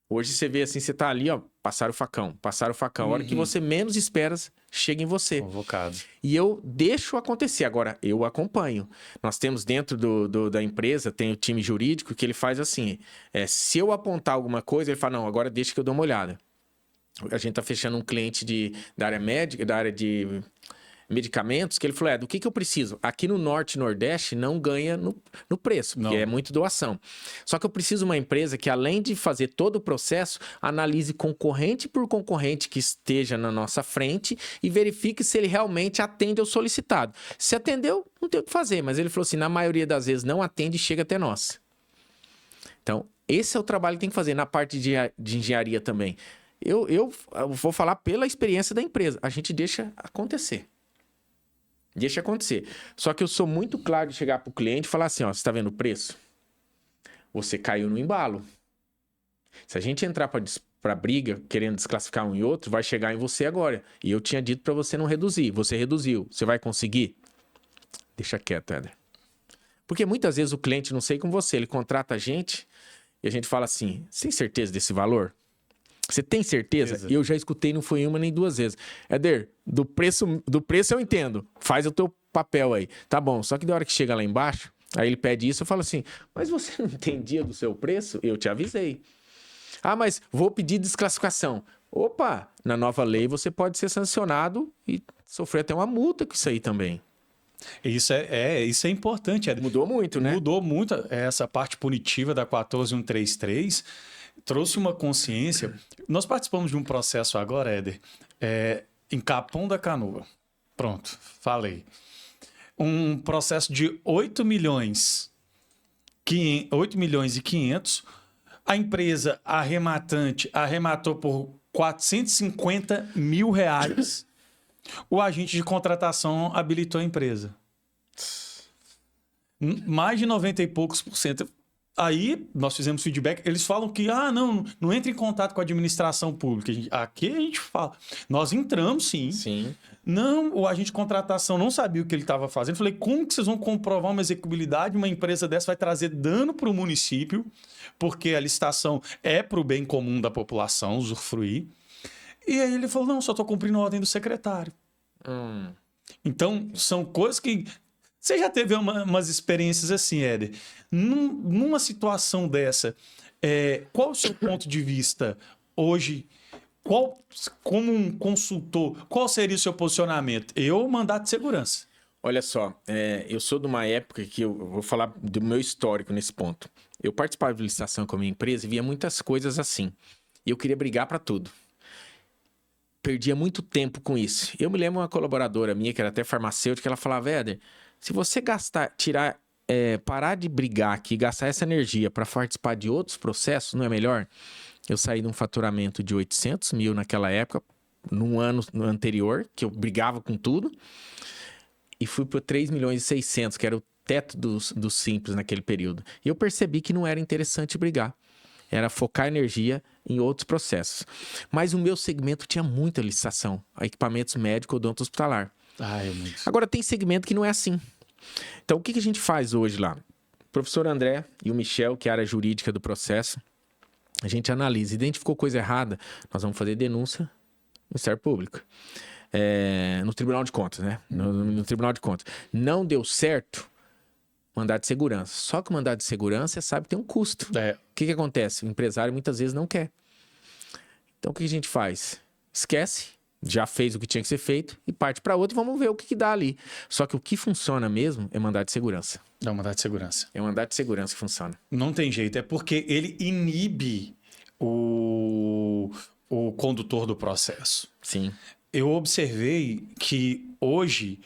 Hoje você vê assim, você tá ali, ó, passaram o facão. A hora que você menos espera, chega em você. Convocado. E eu deixo acontecer. Agora, eu acompanho. Nós temos dentro da empresa, tem o time jurídico que ele faz assim, se eu apontar alguma coisa, ele fala, não, agora deixa que eu dou uma olhada. A gente tá fechando um cliente da área médica, da área de medicamentos, que ele falou, do que eu preciso? Aqui no Norte e Nordeste não ganha no preço, porque é muito doação. Só que eu preciso de uma empresa que, além de fazer todo o processo, analise concorrente por concorrente que esteja na nossa frente e verifique se ele realmente atende ao solicitado. Se atendeu, não tem o que fazer, mas ele falou assim, na maioria das vezes não atende e chega até nós. Então, esse é o trabalho que tem que fazer na parte de engenharia também. Eu vou falar pela experiência da empresa, a gente deixa acontecer. Deixa acontecer. Só que eu sou muito claro de chegar para o cliente e falar assim, ó, você está vendo o preço? Você caiu no embalo. Se a gente entrar para briga, querendo desclassificar um e outro, vai chegar em você agora. E eu tinha dito para você não reduzir. Você reduziu. Você vai conseguir? Deixa quieto, Éder. Porque muitas vezes o cliente, não sei com você, ele contrata a gente e a gente fala assim, você tem certeza desse valor? Você tem certeza? Eu já escutei, não foi uma nem duas vezes. Éder, do preço eu entendo. Faz o teu papel aí. Tá bom, só que da hora que chega lá embaixo, aí ele pede isso, eu falo assim, mas você não entendia do seu preço? Eu te avisei. Ah, mas vou pedir desclassificação. Opa, na nova lei você pode ser sancionado e sofrer até uma multa com isso aí também. Isso é importante. Mudou muito, né? Mudou muito essa parte punitiva da 14133. Trouxe uma consciência. Nós participamos de um processo agora, Éder, em Capão da Canoa. Pronto, falei. Um processo de 8 milhões e 500. A empresa arrematante arrematou por 450 mil reais. O agente de contratação habilitou a empresa. Mais de 90 e poucos %. Aí, nós fizemos feedback, eles falam que, não entre em contato com a administração pública. Aqui a gente fala. Nós entramos, sim. Não, o agente de contratação não sabia o que ele estava fazendo. Eu falei, como que vocês vão comprovar uma execuibilidade? Uma empresa dessa vai trazer dano para o município, porque a licitação é para o bem comum da população, usufruir. E aí ele falou, não, só estou cumprindo a ordem do secretário. Então, são coisas que... Você já teve umas experiências assim, Éder? Numa situação dessa, qual o seu ponto de vista hoje? Como um consultor, qual seria o seu posicionamento? Eu, mandato de segurança. Olha só, eu sou de uma época que eu vou falar do meu histórico nesse ponto. Eu participava de licitação com a minha empresa e via muitas coisas assim. E eu queria brigar para tudo. Perdia muito tempo com isso. Eu me lembro uma colaboradora minha, que era até farmacêutica, ela falava, Éder, se você parar de brigar aqui, gastar essa energia para participar de outros processos, não é melhor? Eu saí de um faturamento de 800 mil naquela época, num ano anterior, que eu brigava com tudo, e fui para 3 milhões e 600, que era o teto do Simples naquele período. E eu percebi que não era interessante brigar. Era focar energia em outros processos. Mas o meu segmento tinha muita licitação, a equipamentos médicos odonto hospitalar. Agora, tem segmento que não é assim. Então, o que a gente faz hoje lá? O professor André e o Michel, que é a área jurídica do processo, a gente analisa, identificou coisa errada, nós vamos fazer denúncia no Ministério Público. No Tribunal de Contas, né? No Tribunal de Contas. Não deu certo, mandado de segurança. Só que o mandado de segurança, você sabe, tem um custo. O que acontece? O empresário muitas vezes não quer. Então, o que a gente faz? Esquece, já fez o que tinha que ser feito e parte para outro e vamos ver o que dá ali. Só que o que funciona mesmo é mandado de segurança. É o mandado de segurança. É o mandado de segurança que funciona. Não tem jeito, é porque ele inibe o condutor do processo. Sim. Eu observei que hoje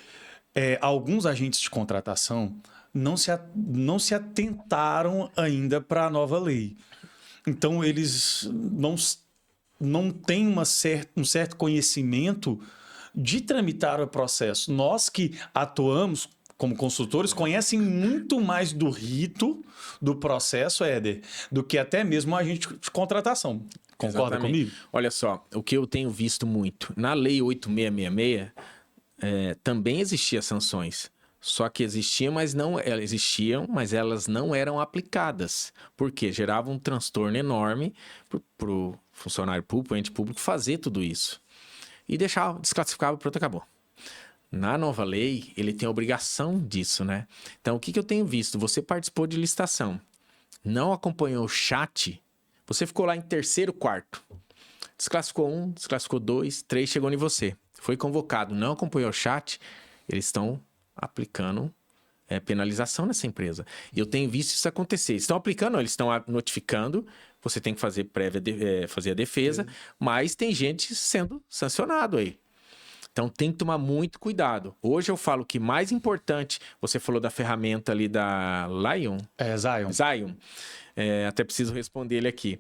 alguns agentes de contratação não se atentaram ainda para a nova lei. Então, eles não têm um certo conhecimento de tramitar o processo. Nós que atuamos como consultores conhecem muito mais do rito do processo, Éder, do que até mesmo a agente de contratação. Concorda comigo? Olha só, o que eu tenho visto muito, na Lei 8666, também existiam sanções. Só que existiam, mas elas não eram aplicadas. Por quê? Gerava um transtorno enorme para o funcionário público, o ente público, fazer tudo isso. E desclassificava e pronto, acabou. Na nova lei, ele tem a obrigação disso, né? Então, o que eu tenho visto? Você participou de licitação, não acompanhou o chat, você ficou lá em terceiro, quarto. Desclassificou 1, desclassificou 2, 3, chegou em você. Foi convocado, não acompanhou o chat, eles estão aplicando penalização nessa empresa. E eu tenho visto isso acontecer. Estão aplicando, não, eles estão notificando, você tem que fazer fazer a defesa, mas tem gente sendo sancionado aí. Então tem que tomar muito cuidado. Hoje eu falo que mais importante, você falou da ferramenta ali da Lion. Zion. Até preciso responder ele aqui.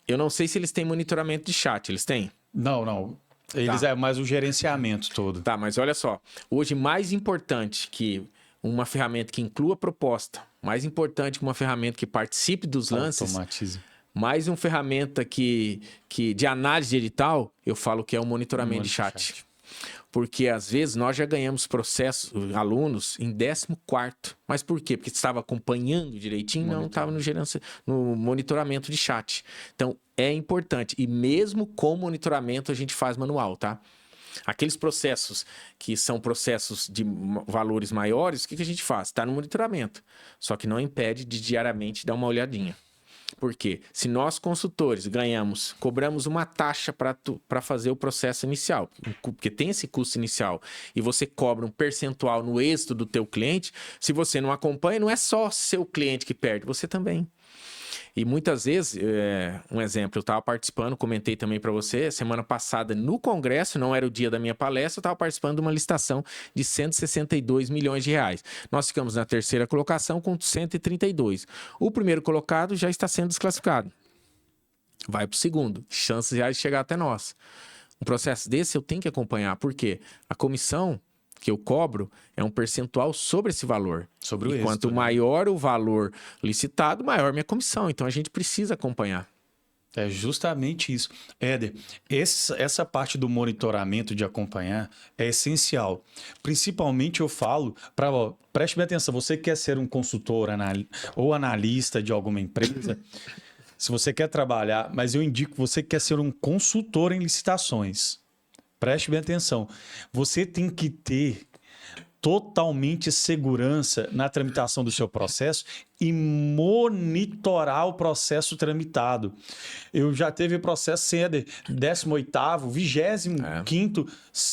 Eu não sei se eles têm monitoramento de chat, eles têm? Não. Eles é mais o gerenciamento todo. Tá, mas olha só. Hoje mais importante que uma ferramenta que inclua a proposta, mais importante que uma ferramenta que participe dos lances, automatize. Mais uma ferramenta que de análise de edital, eu falo que é o monitoramento de chat. Porque às vezes nós já ganhamos processos, alunos, em 14º. Mas por quê? Porque estava acompanhando direitinho? Não, estava no monitoramento de chat. Então, é importante. E mesmo com monitoramento, a gente faz manual, tá? Aqueles processos que são processos de valores maiores, o que a gente faz? Está no monitoramento. Só que não impede de diariamente dar uma olhadinha. Por quê? Se nós, consultores, cobramos uma taxa para fazer o processo inicial, porque tem esse custo inicial, e você cobra um percentual no êxito do teu cliente, se você não acompanha, não é só seu cliente que perde, você também. E muitas vezes, um exemplo, eu estava participando, comentei também para você, semana passada no Congresso, não era o dia da minha palestra, eu estava participando de uma licitação de 162 milhões de reais. Nós ficamos na terceira colocação com 132. O primeiro colocado já está sendo desclassificado. Vai para o segundo, chances reais de chegar até nós. Um processo desse eu tenho que acompanhar, porque a comissão que eu cobro é um percentual sobre esse valor. Sobre o êxito, quanto maior o valor licitado, maior minha comissão. Então, a gente precisa acompanhar. É justamente isso. Éder, essa parte do monitoramento de acompanhar é essencial. Principalmente eu falo, preste bem atenção, você quer ser um consultor ou analista de alguma empresa, se você quer trabalhar, mas eu indico que você quer ser um consultor em licitações. Preste bem atenção. Você tem que ter totalmente segurança na tramitação do seu processo e monitorar o processo tramitado. Eu já teve processo sem 18º, 25º,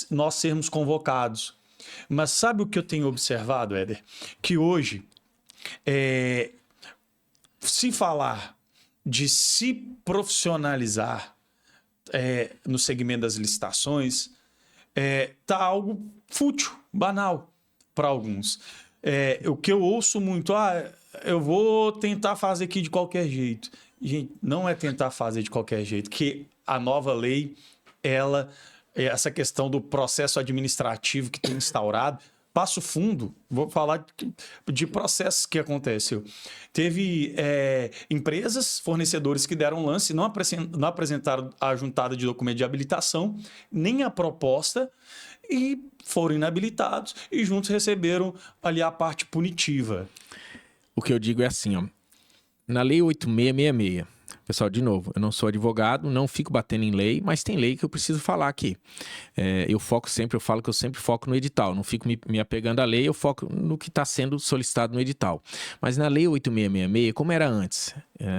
nós sermos convocados. Mas sabe o que eu tenho observado, Éder? Que hoje, se falar de se profissionalizar no segmento das licitações, tá algo fútil, banal para alguns. O que eu ouço muito, eu vou tentar fazer aqui de qualquer jeito. Gente, não é tentar fazer de qualquer jeito, que a nova lei, essa questão do processo administrativo que tem instaurado, Passo Fundo, vou falar de processos que aconteceu. Teve empresas, fornecedores que deram lance, não apresentaram a juntada de documento de habilitação, nem a proposta, e foram inabilitados e juntos receberam ali a parte punitiva. O que eu digo é assim, ó, na Lei 8666, pessoal, de novo, eu não sou advogado, não fico batendo em lei, mas tem lei que eu preciso falar aqui. Eu falo que eu sempre foco no edital, não fico me apegando à lei, eu foco no que está sendo solicitado no edital. Mas na Lei 8666, como era antes?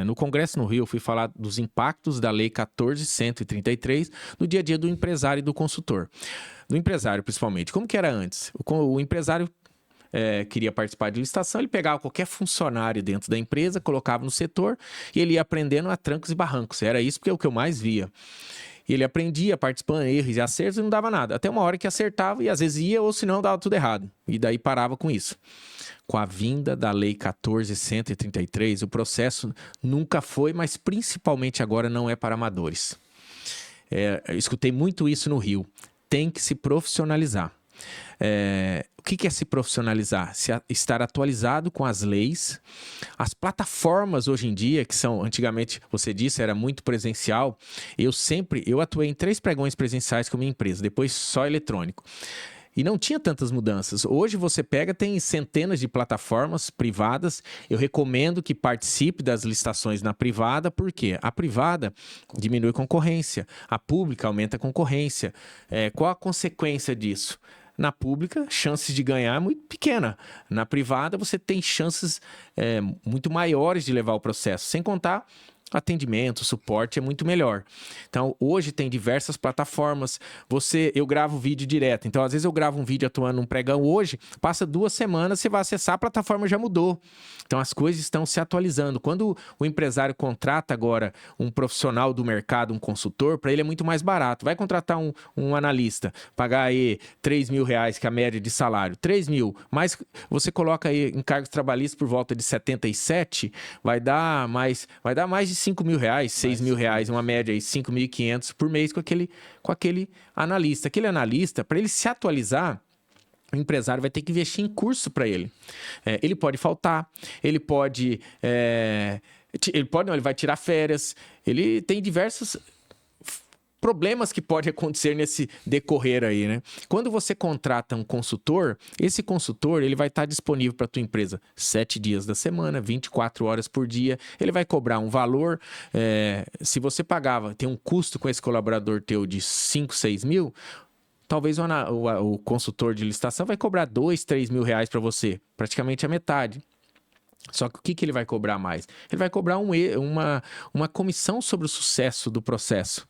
No Congresso no Rio, eu fui falar dos impactos da Lei 14.133 no dia a dia do empresário e do consultor. Do empresário, principalmente. Como que era antes? O empresário queria participar de licitação, ele pegava qualquer funcionário dentro da empresa, colocava no setor e ele ia aprendendo a trancos e barrancos. Era isso porque é o que eu mais via. E ele aprendia participando, erros e acertos e não dava nada. Até uma hora que acertava e às vezes ia ou senão dava tudo errado. E daí parava com isso. Com a vinda da Lei 14.133, o processo nunca foi, mas principalmente agora não é para amadores. Eu escutei muito isso no Rio. Tem que se profissionalizar. O que é se profissionalizar? Estar atualizado com as leis. As plataformas hoje em dia, que são, antigamente, você disse, era muito presencial. Eu atuei em 3 pregões presenciais com a minha empresa, depois só eletrônico. E não tinha tantas mudanças. Hoje você tem centenas de plataformas privadas. Eu recomendo que participe das licitações na privada, porque a privada diminui a concorrência, a pública aumenta a concorrência. Qual a consequência disso? Na pública, chances de ganhar é muito pequena. Na privada, você tem chances muito maiores de levar o processo. Sem contar, atendimento, suporte é muito melhor. Então, hoje tem diversas plataformas. Eu gravo vídeo direto. Então, às vezes eu gravo um vídeo atuando num pregão hoje, passa 2 semanas, você vai acessar, a plataforma já mudou. Então, as coisas estão se atualizando. Quando o empresário contrata agora um profissional do mercado, um consultor, para ele é muito mais barato. Vai contratar um analista, pagar aí R$3.000, que é a média de salário. 3 mil, mas você coloca aí encargos trabalhistas por volta de 77, vai dar mais de R$5.000, R$6.000, uma média aí, 5.500 por mês com aquele analista. Aquele analista, para ele se atualizar, o empresário vai ter que investir em curso para ele. Ele pode faltar, ele vai tirar férias, ele tem diversos problemas que podem acontecer nesse decorrer aí, né? Quando você contrata um consultor, esse consultor ele vai estar disponível para a tua empresa 7 dias da semana, 24 horas por dia. Ele vai cobrar um valor. Se você tem um custo com esse colaborador teu de 5, 6 mil, talvez o consultor de licitação vai cobrar 2, 3 mil reais para você, praticamente a metade. Só que o que ele vai cobrar mais? Ele vai cobrar uma comissão sobre o sucesso do processo.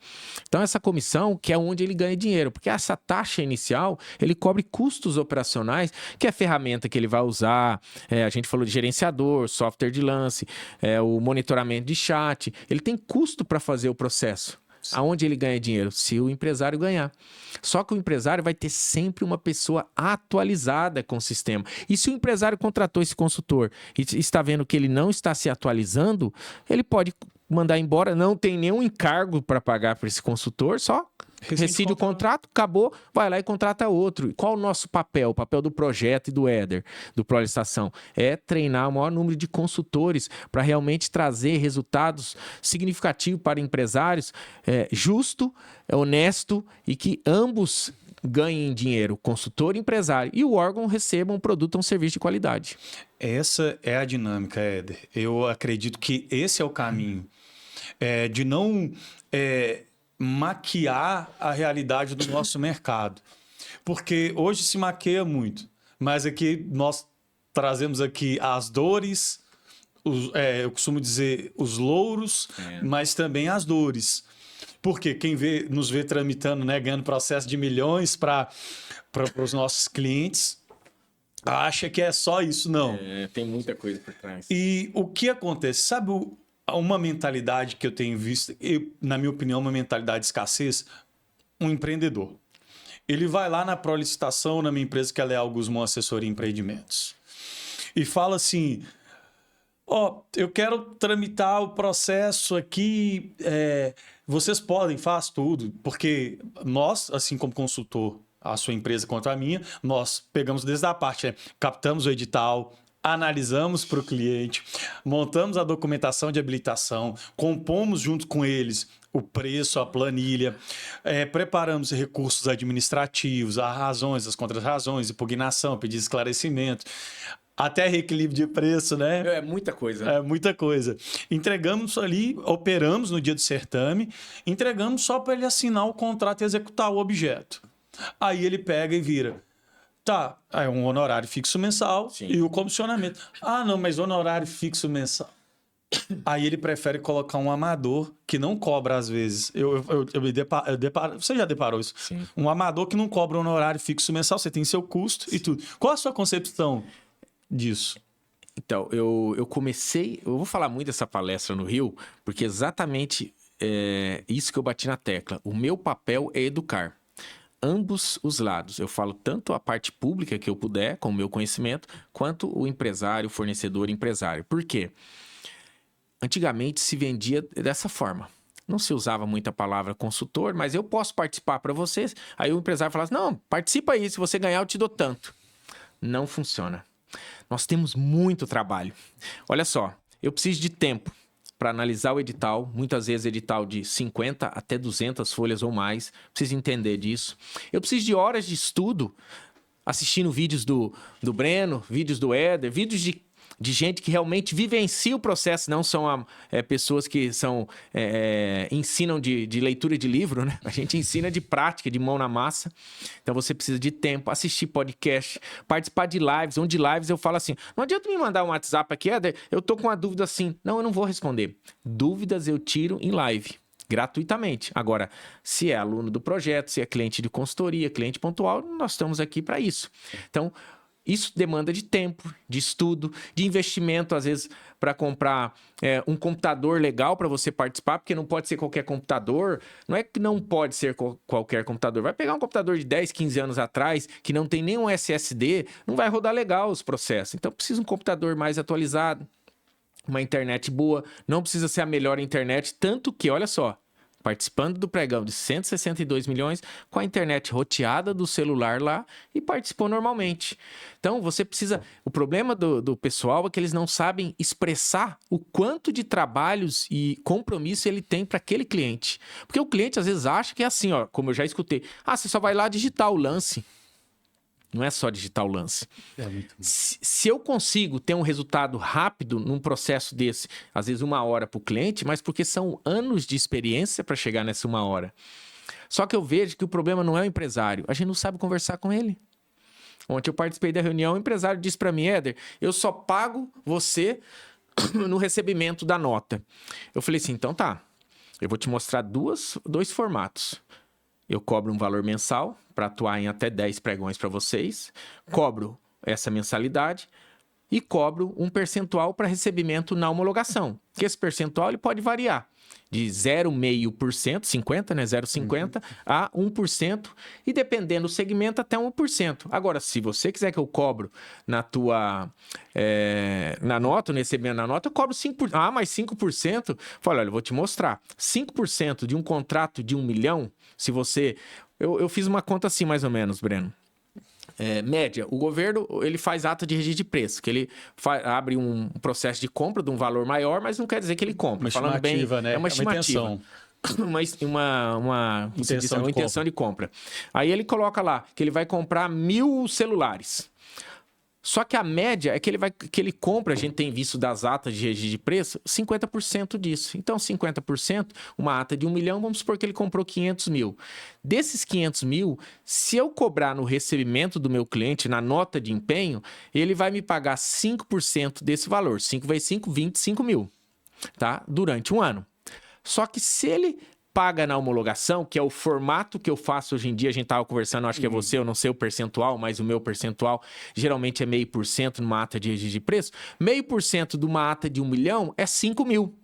Então, essa comissão que é onde ele ganha dinheiro, porque essa taxa inicial, ele cobre custos operacionais, que é a ferramenta que ele vai usar, a gente falou de gerenciador, software de lance, o monitoramento de chat, ele tem custo para fazer o processo. Aonde ele ganha dinheiro? Se o empresário ganhar. Só que o empresário vai ter sempre uma pessoa atualizada com o sistema. E se o empresário contratou esse consultor e está vendo que ele não está se atualizando, ele pode mandar embora, não tem nenhum encargo para pagar para esse consultor, só rescinde o contrato, acabou, vai lá e contrata outro. E qual o nosso papel? O papel do projeto e do Éder, do Prolicitação, é treinar o maior número de consultores para realmente trazer resultados significativos para empresários, justo, honesto e que ambos ganhem dinheiro, consultor e empresário, e o órgão receba um produto ou um serviço de qualidade. Essa é a dinâmica, Éder. Eu acredito que esse é o caminho. De não maquiar a realidade do nosso mercado. Porque hoje se maqueia muito. mas aqui nós trazemos aqui as dores, eu costumo dizer os louros, mas também as dores. Porque quem nos vê tramitando, né, ganhando processo de milhões para os nossos clientes, acha que é só isso, não. Tem muita coisa por trás. E o que acontece? Sabe uma mentalidade que eu tenho visto, na minha opinião, uma mentalidade de escassez? Um empreendedor. Ele vai lá na Prolicitação, na minha empresa, que é Leal Guzmão Assessoria e Empreendimentos, e fala assim: eu quero tramitar o processo aqui, vocês podem, faz tudo, porque nós, assim como consultor, a sua empresa contra a minha, nós pegamos desde a parte, captamos o edital, analisamos para o cliente, montamos a documentação de habilitação, compomos junto com eles o preço, a planilha, preparamos recursos administrativos, as razões, as contrarrazões, impugnação, pedido de esclarecimento, até reequilíbrio de preço, né? É muita coisa. É muita coisa. Entregamos ali, operamos no dia do certame, entregamos só para ele assinar o contrato e executar o objeto. Aí ele pega e vira. Tá, é um honorário fixo mensal. Sim. E o comissionamento. Ah, não, mas honorário fixo mensal. Aí ele prefere colocar um amador que não cobra às vezes. Você já deparou isso? Sim. Um amador que não cobra honorário fixo mensal, você tem seu custo. Sim. E tudo. Qual a sua concepção disso? Então, eu vou falar muito dessa palestra no Rio, porque exatamente isso que eu bati na tecla. O meu papel é educar ambos os lados. Eu falo tanto a parte pública que eu puder, com o meu conhecimento, quanto o empresário, fornecedor, empresário. Por quê? Antigamente se vendia dessa forma. Não se usava muito a palavra consultor, mas eu posso participar para vocês. Aí o empresário fala assim, não, participa aí, se você ganhar eu te dou tanto. Não funciona. Nós temos muito trabalho. Olha só, eu preciso de tempo para analisar o edital, muitas vezes edital de 50 até 200 folhas ou mais, preciso entender disso. Eu preciso de horas de estudo, assistindo vídeos do Breno, vídeos do Éder, vídeos de gente que realmente vivencia o processo, não são pessoas que ensinam de leitura de livro, né? A gente ensina de prática, de mão na massa. Então você precisa de tempo, assistir podcast, participar de lives, onde lives eu falo assim, não adianta me mandar um WhatsApp aqui, Éder, eu tô com uma dúvida assim. Não, eu não vou responder. Dúvidas eu tiro em live, gratuitamente. Agora, se é aluno do projeto, se é cliente de consultoria, cliente pontual, nós estamos aqui para isso. Então, isso demanda de tempo, de estudo, de investimento, às vezes, para comprar um computador legal para você participar, porque não pode ser qualquer computador. Não é que não pode ser qualquer computador. Vai pegar um computador de 10, 15 anos atrás, que não tem nenhum SSD, não vai rodar legal os processos. Então, precisa um computador mais atualizado, uma internet boa. Não precisa ser a melhor internet, tanto que, olha só, participando do pregão de 162 milhões, com a internet roteada do celular lá e participou normalmente. Então, você precisa... O problema do pessoal é que eles não sabem expressar o quanto de trabalhos e compromisso ele tem para aquele cliente. Porque o cliente, às vezes, acha que é assim, ó, como eu já escutei. Ah, você só vai lá digitar o lance. Não é só digitar o lance. Se eu consigo ter um resultado rápido num processo desse, às vezes 1 hora para o cliente, mas porque são anos de experiência para chegar nessa 1 hora. Só que eu vejo que o problema não é o empresário. A gente não sabe conversar com ele. Ontem eu participei da reunião, o empresário disse para mim, Éder, eu só pago você no recebimento da nota. Eu falei assim, então tá, eu vou te mostrar dois formatos. Eu cobro um valor mensal para atuar em até 10 pregões para vocês, cobro essa mensalidade e cobro um percentual para recebimento na homologação. Que esse percentual ele pode variar de 0,5%, 50, né? 0,50 a 1% e dependendo do segmento até 1%. Agora, se você quiser que eu cobro na nota, no recebimento na nota, eu cobro 5%. Ah, mas 5%? Fala, olha, eu vou te mostrar. 5% de um contrato de 1 milhão, se você... Eu fiz uma conta assim, mais ou menos, Breno. Média, o governo ele faz ata de registro de preço, que ele abre um processo de compra de um valor maior, mas não quer dizer que ele compra. Uma estimativa, né? É uma estimativa. Uma intenção de compra. Aí ele coloca lá que ele vai comprar 1.000 celulares. Só que a média é que ele compra, a gente tem visto das atas de registro de preço, 50% disso. Então, 50%, uma ata de 1 milhão, vamos supor que ele comprou 500 mil. Desses 500 mil, se eu cobrar no recebimento do meu cliente, na nota de empenho, ele vai me pagar 5% desse valor. 5 vezes 5, 25 mil, tá? Durante um ano. Só que se ele paga na homologação, que é o formato que eu faço hoje em dia, a gente estava conversando, acho que é você, eu não sei o percentual, mas o meu percentual geralmente é 0,5% numa ata de registro de preço. 0,5% de uma ata de 1 milhão é 5 mil.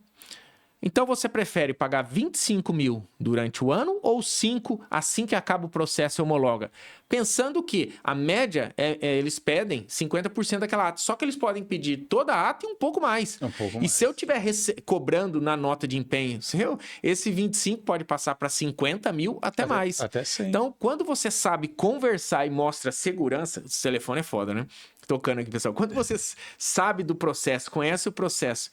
Então você prefere pagar 25 mil durante o ano ou 5 assim que acaba o processo e homologa? Pensando que a média eles pedem 50% daquela ata, só que eles podem pedir toda a ata e um pouco mais. E se eu estiver cobrando na nota de empenho seu, esse 25 pode passar para 50 mil até mais. Até 100. Então, quando você sabe conversar e mostra segurança, o telefone é foda, né? Tocando aqui, pessoal. Quando você sabe do processo, conhece o processo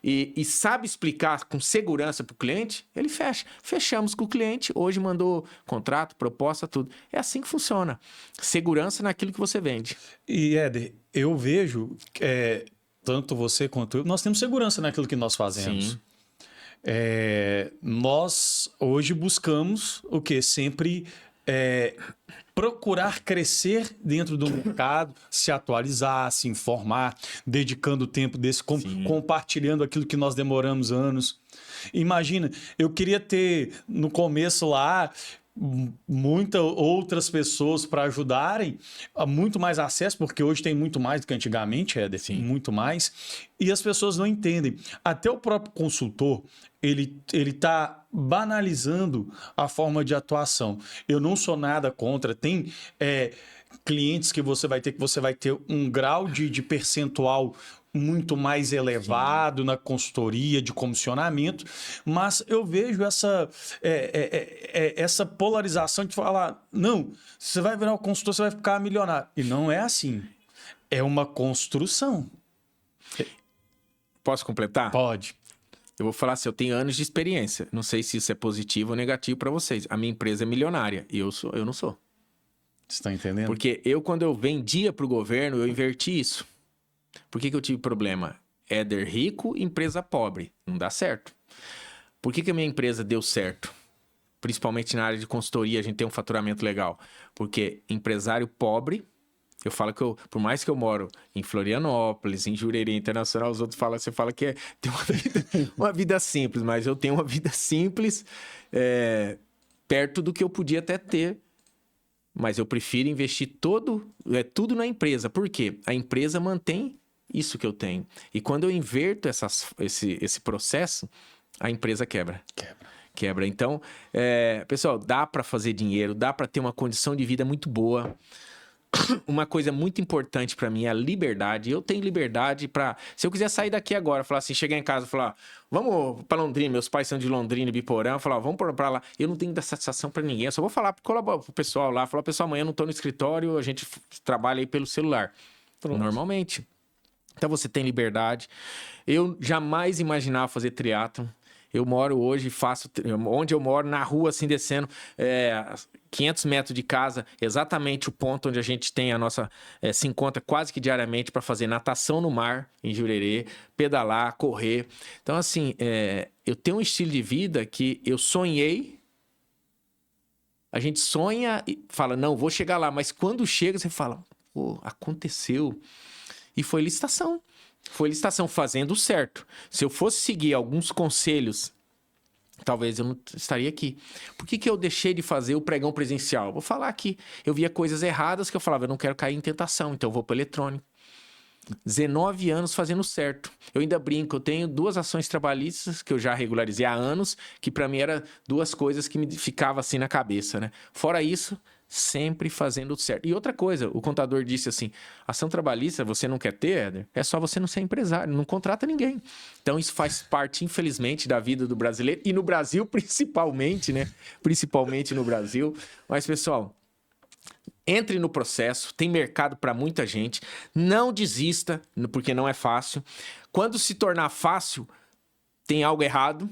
e sabe explicar com segurança para o cliente, ele fecha. Fechamos com o cliente, hoje mandou contrato, proposta, tudo. É assim que funciona. Segurança naquilo que você vende. E, Éder, eu vejo, tanto você quanto eu, nós temos segurança naquilo que nós fazemos. Sim. Nós hoje buscamos o quê? Sempre procurar crescer dentro do mercado, se atualizar, se informar, dedicando tempo desse, compartilhando aquilo que nós demoramos anos. Imagina, eu queria ter no começo lá muitas outras pessoas para ajudarem, muito mais acesso, porque hoje tem muito mais do que antigamente, Éder, muito mais, e as pessoas não entendem. Até o próprio consultor, ele está banalizando a forma de atuação. Eu não sou nada contra, tem clientes que você vai ter um grau de percentual muito mais elevado na consultoria de comissionamento, mas eu vejo essa polarização de falar, não, você vai virar um consultor, você vai ficar milionário. E não é assim. É uma construção. Posso completar? Pode. Eu vou falar assim, eu tenho anos de experiência. Não sei se isso é positivo ou negativo para vocês. A minha empresa é milionária e eu não sou. Você está entendendo? Porque quando eu vendia para o governo, eu inverti isso. Por que eu tive problema? Éder rico, empresa pobre. Não dá certo. Por que a minha empresa deu certo? Principalmente na área de consultoria, a gente tem um faturamento legal. Porque empresário pobre, eu falo que por mais que eu moro em Florianópolis, em Jurerê Internacional, os outros falam, você fala que tem uma vida simples, mas eu tenho uma vida simples perto do que eu podia até ter. Mas eu prefiro investir tudo na empresa. Por quê? A empresa mantém isso que eu tenho. E quando eu inverto esse processo, a empresa quebra. Então, pessoal, dá para fazer dinheiro, dá para ter uma condição de vida muito boa. Uma coisa muito importante para mim é a liberdade. Eu tenho liberdade para... Se eu quiser sair daqui agora, falar assim, chegar em casa e falar, vamos para Londrina, meus pais são de Londrina, Biporã, falar, vamos para lá. Eu não tenho que dar satisfação para ninguém. Eu só vou falar pro pessoal lá, falar, pessoal, amanhã eu não tô no escritório, a gente trabalha aí pelo celular. Pronto. Normalmente. Então você tem liberdade. Eu jamais imaginava fazer triatlon. Eu moro hoje, onde eu moro, na rua, assim, descendo 500 metros de casa, exatamente o ponto onde a gente tem se encontra quase que diariamente para fazer natação no mar, em Jurerê, pedalar, correr. Então, assim, eu tenho um estilo de vida que eu sonhei, a gente sonha e fala, não, vou chegar lá, mas quando chega, você fala, pô, aconteceu. E foi licitação. Foi licitação fazendo certo. Se eu fosse seguir alguns conselhos, talvez eu não estaria aqui. Por que eu deixei de fazer o pregão presencial? Vou falar aqui. Eu via coisas erradas que eu falava, eu não quero cair em tentação, então eu vou para o eletrônico. 19 anos fazendo certo. Eu ainda brinco, eu tenho 2 ações trabalhistas que eu já regularizei há anos, que para mim eram 2 coisas que me ficavam assim na cabeça, né? Fora isso, sempre fazendo certo. E outra coisa, o contador disse assim, ação trabalhista você não quer ter, Éder? É só você não ser empresário, não contrata ninguém. Então isso faz parte, infelizmente, da vida do brasileiro e no Brasil principalmente, né? Principalmente no Brasil. Mas, pessoal, entre no processo, tem mercado para muita gente. Não desista, porque não é fácil. Quando se tornar fácil, tem algo errado.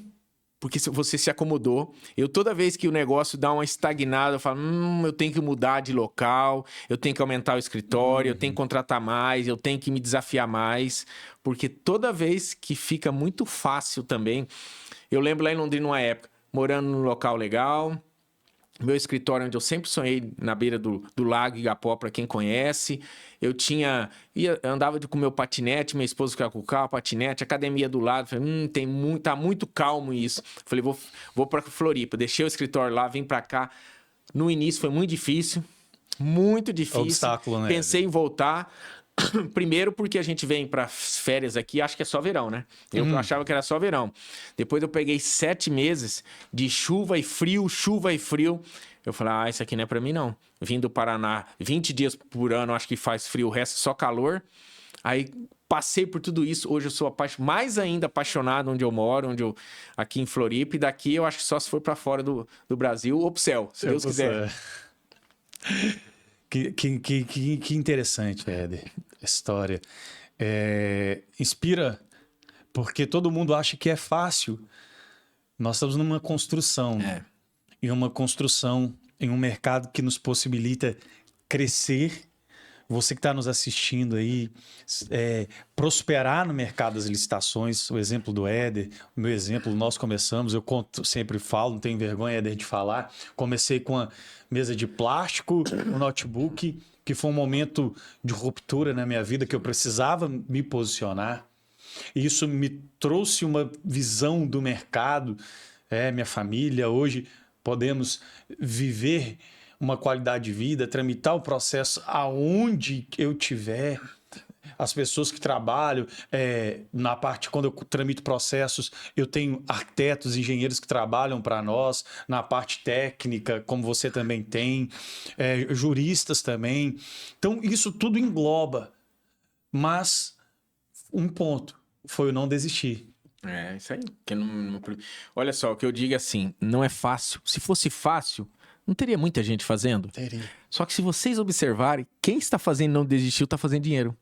porque você se acomodou. Eu, toda vez que o negócio dá uma estagnada, eu falo, eu tenho que mudar de local, eu tenho que aumentar o escritório, eu tenho que contratar mais, eu tenho que me desafiar mais, porque toda vez que fica muito fácil também... Eu lembro lá em Londrina, uma época, morando num local legal... Meu escritório, onde eu sempre sonhei, na beira do Lago Igapó, para quem conhece. Eu andava com o meu patinete, minha esposa ficava com o carro, patinete, academia do lado. Falei, tá muito calmo isso. Falei, vou para Floripa. Deixei o escritório lá, vim para cá. No início foi muito difícil. Muito difícil. Obstáculo, né? Pensei em voltar. Primeiro porque a gente vem para férias aqui, acho que é só verão, né? Eu achava que era só verão. Depois eu peguei 7 meses de chuva e frio. Eu falei, isso aqui não é para mim, não. Vim do Paraná 20 dias por ano, acho que faz frio, o resto é só calor. Aí passei por tudo isso. Hoje eu sou mais ainda apaixonado onde eu moro, aqui em Floripa. E daqui eu acho que só se for para fora do Brasil ou pro céu, se Deus quiser. Que interessante, Éder, a história. Inspira, porque todo mundo acha que é fácil. Nós estamos numa construção, em uma construção, em um mercado que nos possibilita crescer. Você que está nos assistindo aí, prosperar no mercado das licitações, o exemplo do Éder, o meu exemplo, nós começamos, eu sempre falo, não tenho vergonha, Éder, de falar, comecei com a mesa de plástico, um notebook, que foi um momento de ruptura na minha vida, que eu precisava me posicionar, e isso me trouxe uma visão do mercado, minha família, hoje podemos viver uma qualidade de vida, tramitar o processo aonde eu tiver. As pessoas que trabalham na parte, quando eu tramito processos, eu tenho arquitetos, engenheiros que trabalham para nós, na parte técnica, como você também tem, juristas também. Então, isso tudo engloba. Mas um ponto foi eu não desistir. Isso aí. Olha só, o que eu digo é assim, não é fácil. Se fosse fácil, não teria muita gente fazendo? Teria. Só que se vocês observarem, quem está fazendo não desistiu, está fazendo dinheiro.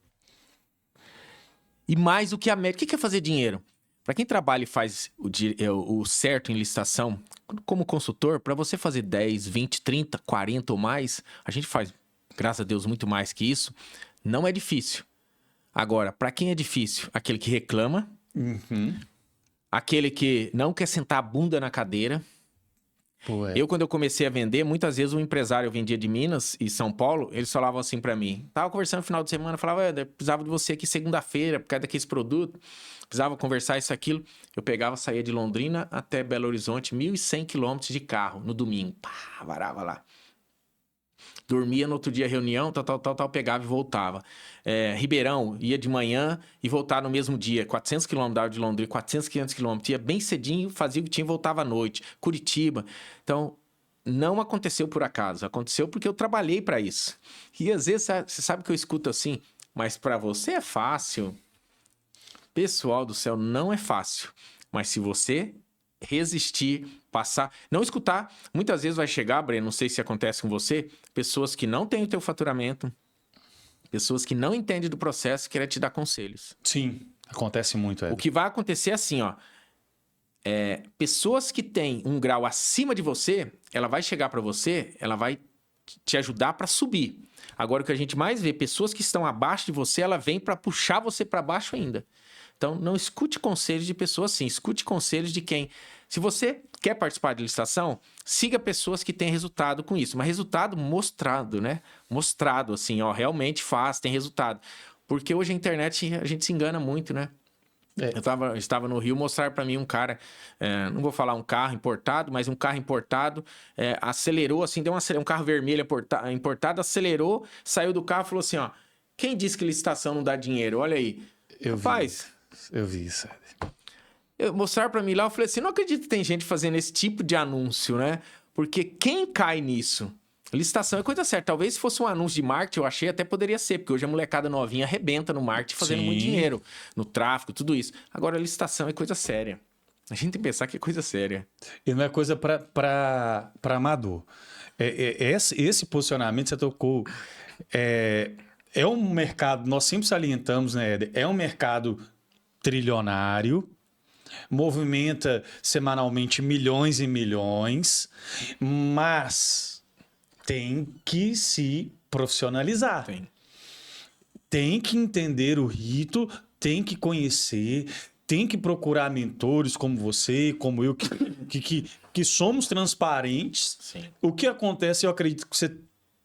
E mais do que a média. O que é fazer dinheiro? Para quem trabalha e faz o certo em licitação, como consultor, para você fazer 10, 20, 30, 40 ou mais, a gente faz, graças a Deus, muito mais que isso, não é difícil. Agora, para quem é difícil? Aquele que reclama, aquele que não quer sentar a bunda na cadeira. Eu, quando eu comecei a vender, muitas vezes um empresário, eu vendia de Minas e São Paulo, eles falavam assim pra mim, tava conversando no final de semana, falava, precisava de você aqui segunda-feira, por causa daqueles produtos, precisava conversar isso, aquilo. Eu pegava, saía de Londrina até Belo Horizonte, 1.100 quilômetros de carro, no domingo, varava lá. Dormia no outro dia, reunião, tal, pegava e voltava. Ribeirão, ia de manhã e voltava no mesmo dia. 400 quilômetros de Londrina, 400, 500 quilômetros. Ia bem cedinho, fazia o que tinha e voltava à noite. Curitiba. Então, não aconteceu por acaso. Aconteceu porque eu trabalhei para isso. E às vezes, você sabe que eu escuto assim, mas para você é fácil. Pessoal do céu, não é fácil. Mas se você resistir, passar, não escutar, muitas vezes vai chegar, Breno, não sei se acontece com você, pessoas que não têm o teu faturamento, pessoas que não entendem do processo, querem te dar conselhos. Sim, acontece muito. O que vai acontecer é assim, pessoas que têm um grau acima de você, ela vai chegar para você, ela vai te ajudar para subir. Agora, o que a gente mais vê, pessoas que estão abaixo de você, ela vem para puxar você para baixo ainda. Então, não escute conselhos de pessoas assim, escute conselhos de quem... Se você quer participar de licitação, siga pessoas que têm resultado com isso. Mas resultado mostrado, né? Mostrado, assim, realmente faz, tem resultado. Porque hoje a internet, a gente se engana muito, né? Eu estava no Rio, mostraram para mim um cara, não vou falar um carro importado, mas um carro importado, acelerou, assim, deu um carro vermelho importado, acelerou, saiu do carro e falou assim, quem disse que licitação não dá dinheiro? Olha aí. Eu vi isso. Mostraram para mim lá, eu falei assim, não acredito que tem gente fazendo esse tipo de anúncio, né? Porque quem cai nisso? Licitação é coisa certa. Talvez se fosse um anúncio de marketing, eu achei até poderia ser, porque hoje a molecada novinha arrebenta no marketing fazendo muito dinheiro, no tráfego, tudo isso. Agora, a licitação é coisa séria. A gente tem que pensar que é coisa séria. E não é coisa para amador. Esse posicionamento você tocou. É um mercado, nós sempre salientamos, né, Éder? É um mercado trilionário, movimenta semanalmente milhões e milhões, mas tem que se profissionalizar. Tem que entender o rito, tem que conhecer, tem que procurar mentores como você, como eu, que somos transparentes. Sim. O que acontece, eu acredito que você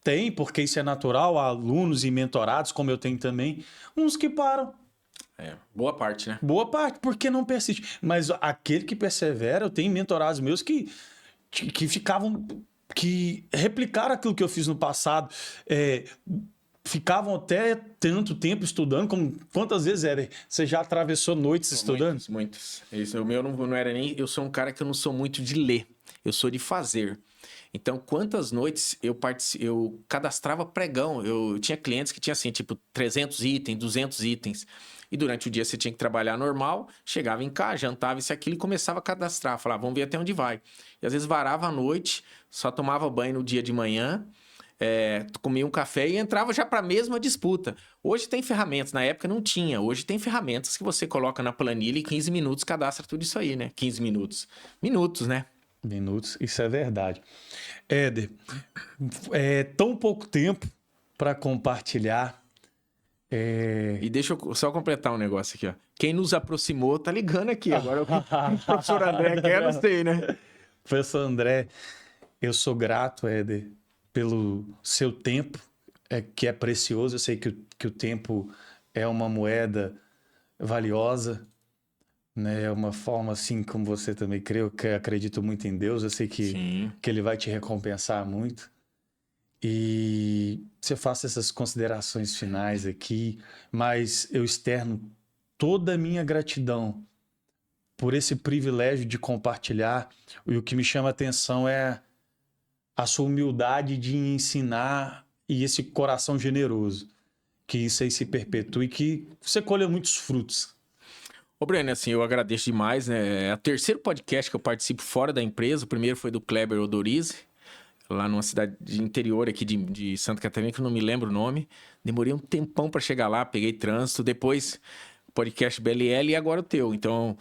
tem, porque isso é natural, alunos e mentorados, como eu tenho também, uns que param. Boa parte, né? Boa parte, porque não persiste. Mas aquele que persevera, eu tenho mentorados meus que ficavam, que replicaram aquilo que eu fiz no passado, ficavam até tanto tempo estudando, como quantas vezes era? Você já atravessou noites estudando? Muitos. Isso, o meu não era nem... Eu sou um cara que eu não sou muito de ler, eu sou de fazer. Então, quantas noites eu cadastrava pregão. Eu tinha clientes que tinham assim, tipo, 300 itens, 200 itens. E durante o dia você tinha que trabalhar normal, chegava em casa, jantava isso e aquilo e começava a cadastrar. Falava, vamos ver até onde vai. E às vezes varava à noite, só tomava banho no dia de manhã, comia um café e entrava já para a mesma disputa. Hoje tem ferramentas, na época não tinha. Hoje tem ferramentas que você coloca na planilha e 15 minutos cadastra tudo isso aí, né? 15 minutos. Minutos, né? Minutos, isso é verdade. Éder, tão pouco tempo para compartilhar. E deixa eu só completar um negócio aqui, ó. Quem nos aproximou tá ligando aqui. Agora o professor André quer, eu não sei, né? Professor André, eu sou grato, Éder, pelo seu tempo, que é precioso. Eu sei que o tempo é uma moeda valiosa, né? É uma forma, assim como você também crê, eu acredito muito em Deus. Eu sei que Ele vai te recompensar muito. E você faça essas considerações finais aqui, mas eu externo toda a minha gratidão por esse privilégio de compartilhar. E o que me chama a atenção é a sua humildade de ensinar e esse coração generoso. Que isso aí se perpetue e que você colha muitos frutos. Ô, Breno, assim, eu agradeço demais, né? É o terceiro podcast que eu participo fora da empresa. O primeiro foi do Kleber Odorizzi, lá numa cidade de interior aqui de Santa Catarina, que eu não me lembro o nome. Demorei um tempão para chegar lá, peguei trânsito. Depois, podcast BLL e agora o teu. Então,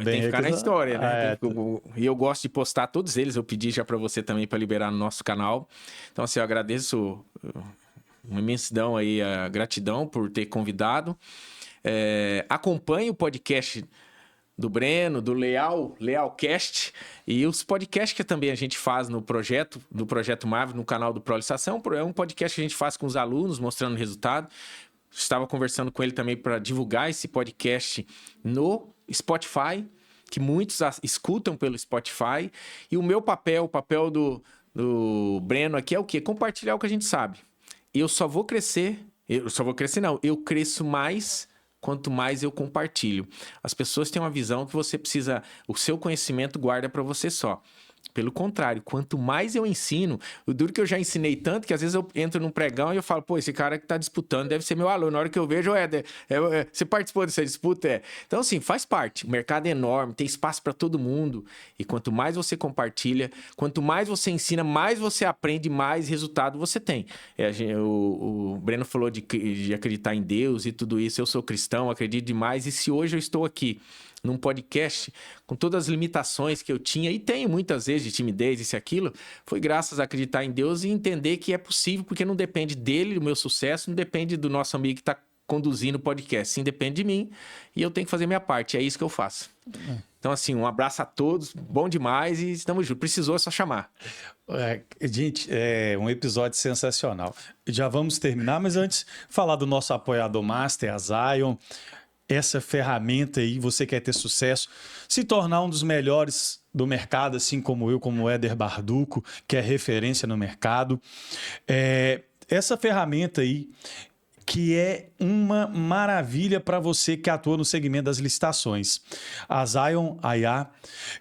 tem que ficar na história, né? E eu gosto de postar todos eles. Eu pedi já para você também para liberar no nosso canal. Então, assim, eu agradeço uma imensidão aí, a gratidão por ter convidado. Acompanhe o podcast do Breno, do Lealcast, e os podcasts que também a gente faz no projeto Marvel, no canal do Prolicitação. É um podcast que a gente faz com os alunos, mostrando o resultado. Estava conversando com ele também para divulgar esse podcast no Spotify, que muitos escutam pelo Spotify. E o meu papel, o papel do Breno aqui é o quê? Compartilhar o que a gente sabe. Eu cresço mais quanto mais eu compartilho. As pessoas têm uma visão que você precisa... O seu conhecimento guarda para você só. Pelo contrário, quanto mais eu ensino... O duro que eu já ensinei tanto que às vezes eu entro num pregão e eu falo, pô, esse cara que tá disputando deve ser meu aluno. Na hora que eu vejo, você participou dessa disputa? Então, assim, faz parte. O mercado é enorme, tem espaço para todo mundo. E quanto mais você compartilha, quanto mais você ensina, mais você aprende, mais resultado você tem. O Breno falou de acreditar em Deus e tudo isso. Eu sou cristão, acredito demais. E se hoje eu estou aqui num podcast, com todas as limitações que eu tinha, e tenho muitas vezes de timidez, isso e aquilo, foi graças a acreditar em Deus e entender que é possível, porque não depende dele, do meu sucesso, não depende do nosso amigo que está conduzindo o podcast, sim, depende de mim, e eu tenho que fazer minha parte, é isso que eu faço. Então, assim, um abraço a todos, bom demais, e estamos juntos. Precisou, é só chamar. Gente, é um episódio sensacional. Já vamos terminar, mas antes, falar do nosso apoiador master, a Zion. Essa ferramenta aí, você quer ter sucesso, se tornar um dos melhores do mercado, assim como eu, como o Éder Barduco, que é referência no mercado. Essa ferramenta aí, que é uma maravilha para você que atua no segmento das licitações. A Zion IA,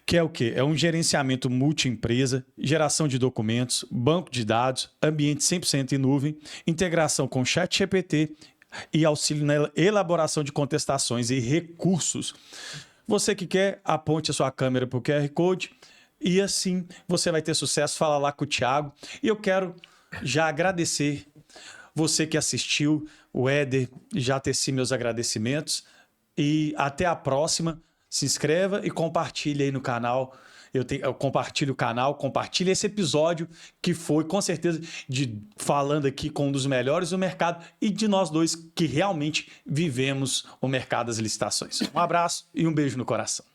que é o quê? É um gerenciamento multi-empresa, geração de documentos, banco de dados, ambiente 100% em nuvem, integração com ChatGPT e auxílio na elaboração de contestações e recursos. Você que quer, aponte a sua câmera para o QR Code e assim você vai ter sucesso. Fala lá com o Thiago. E eu quero já agradecer você que assistiu, o Éder, já teci meus agradecimentos e até a próxima. se inscreva e compartilhe aí no canal. Eu compartilho o canal, compartilhe esse episódio que foi, com certeza, falando aqui com um dos melhores do mercado e de nós dois que realmente vivemos o mercado das licitações. Um abraço e um beijo no coração.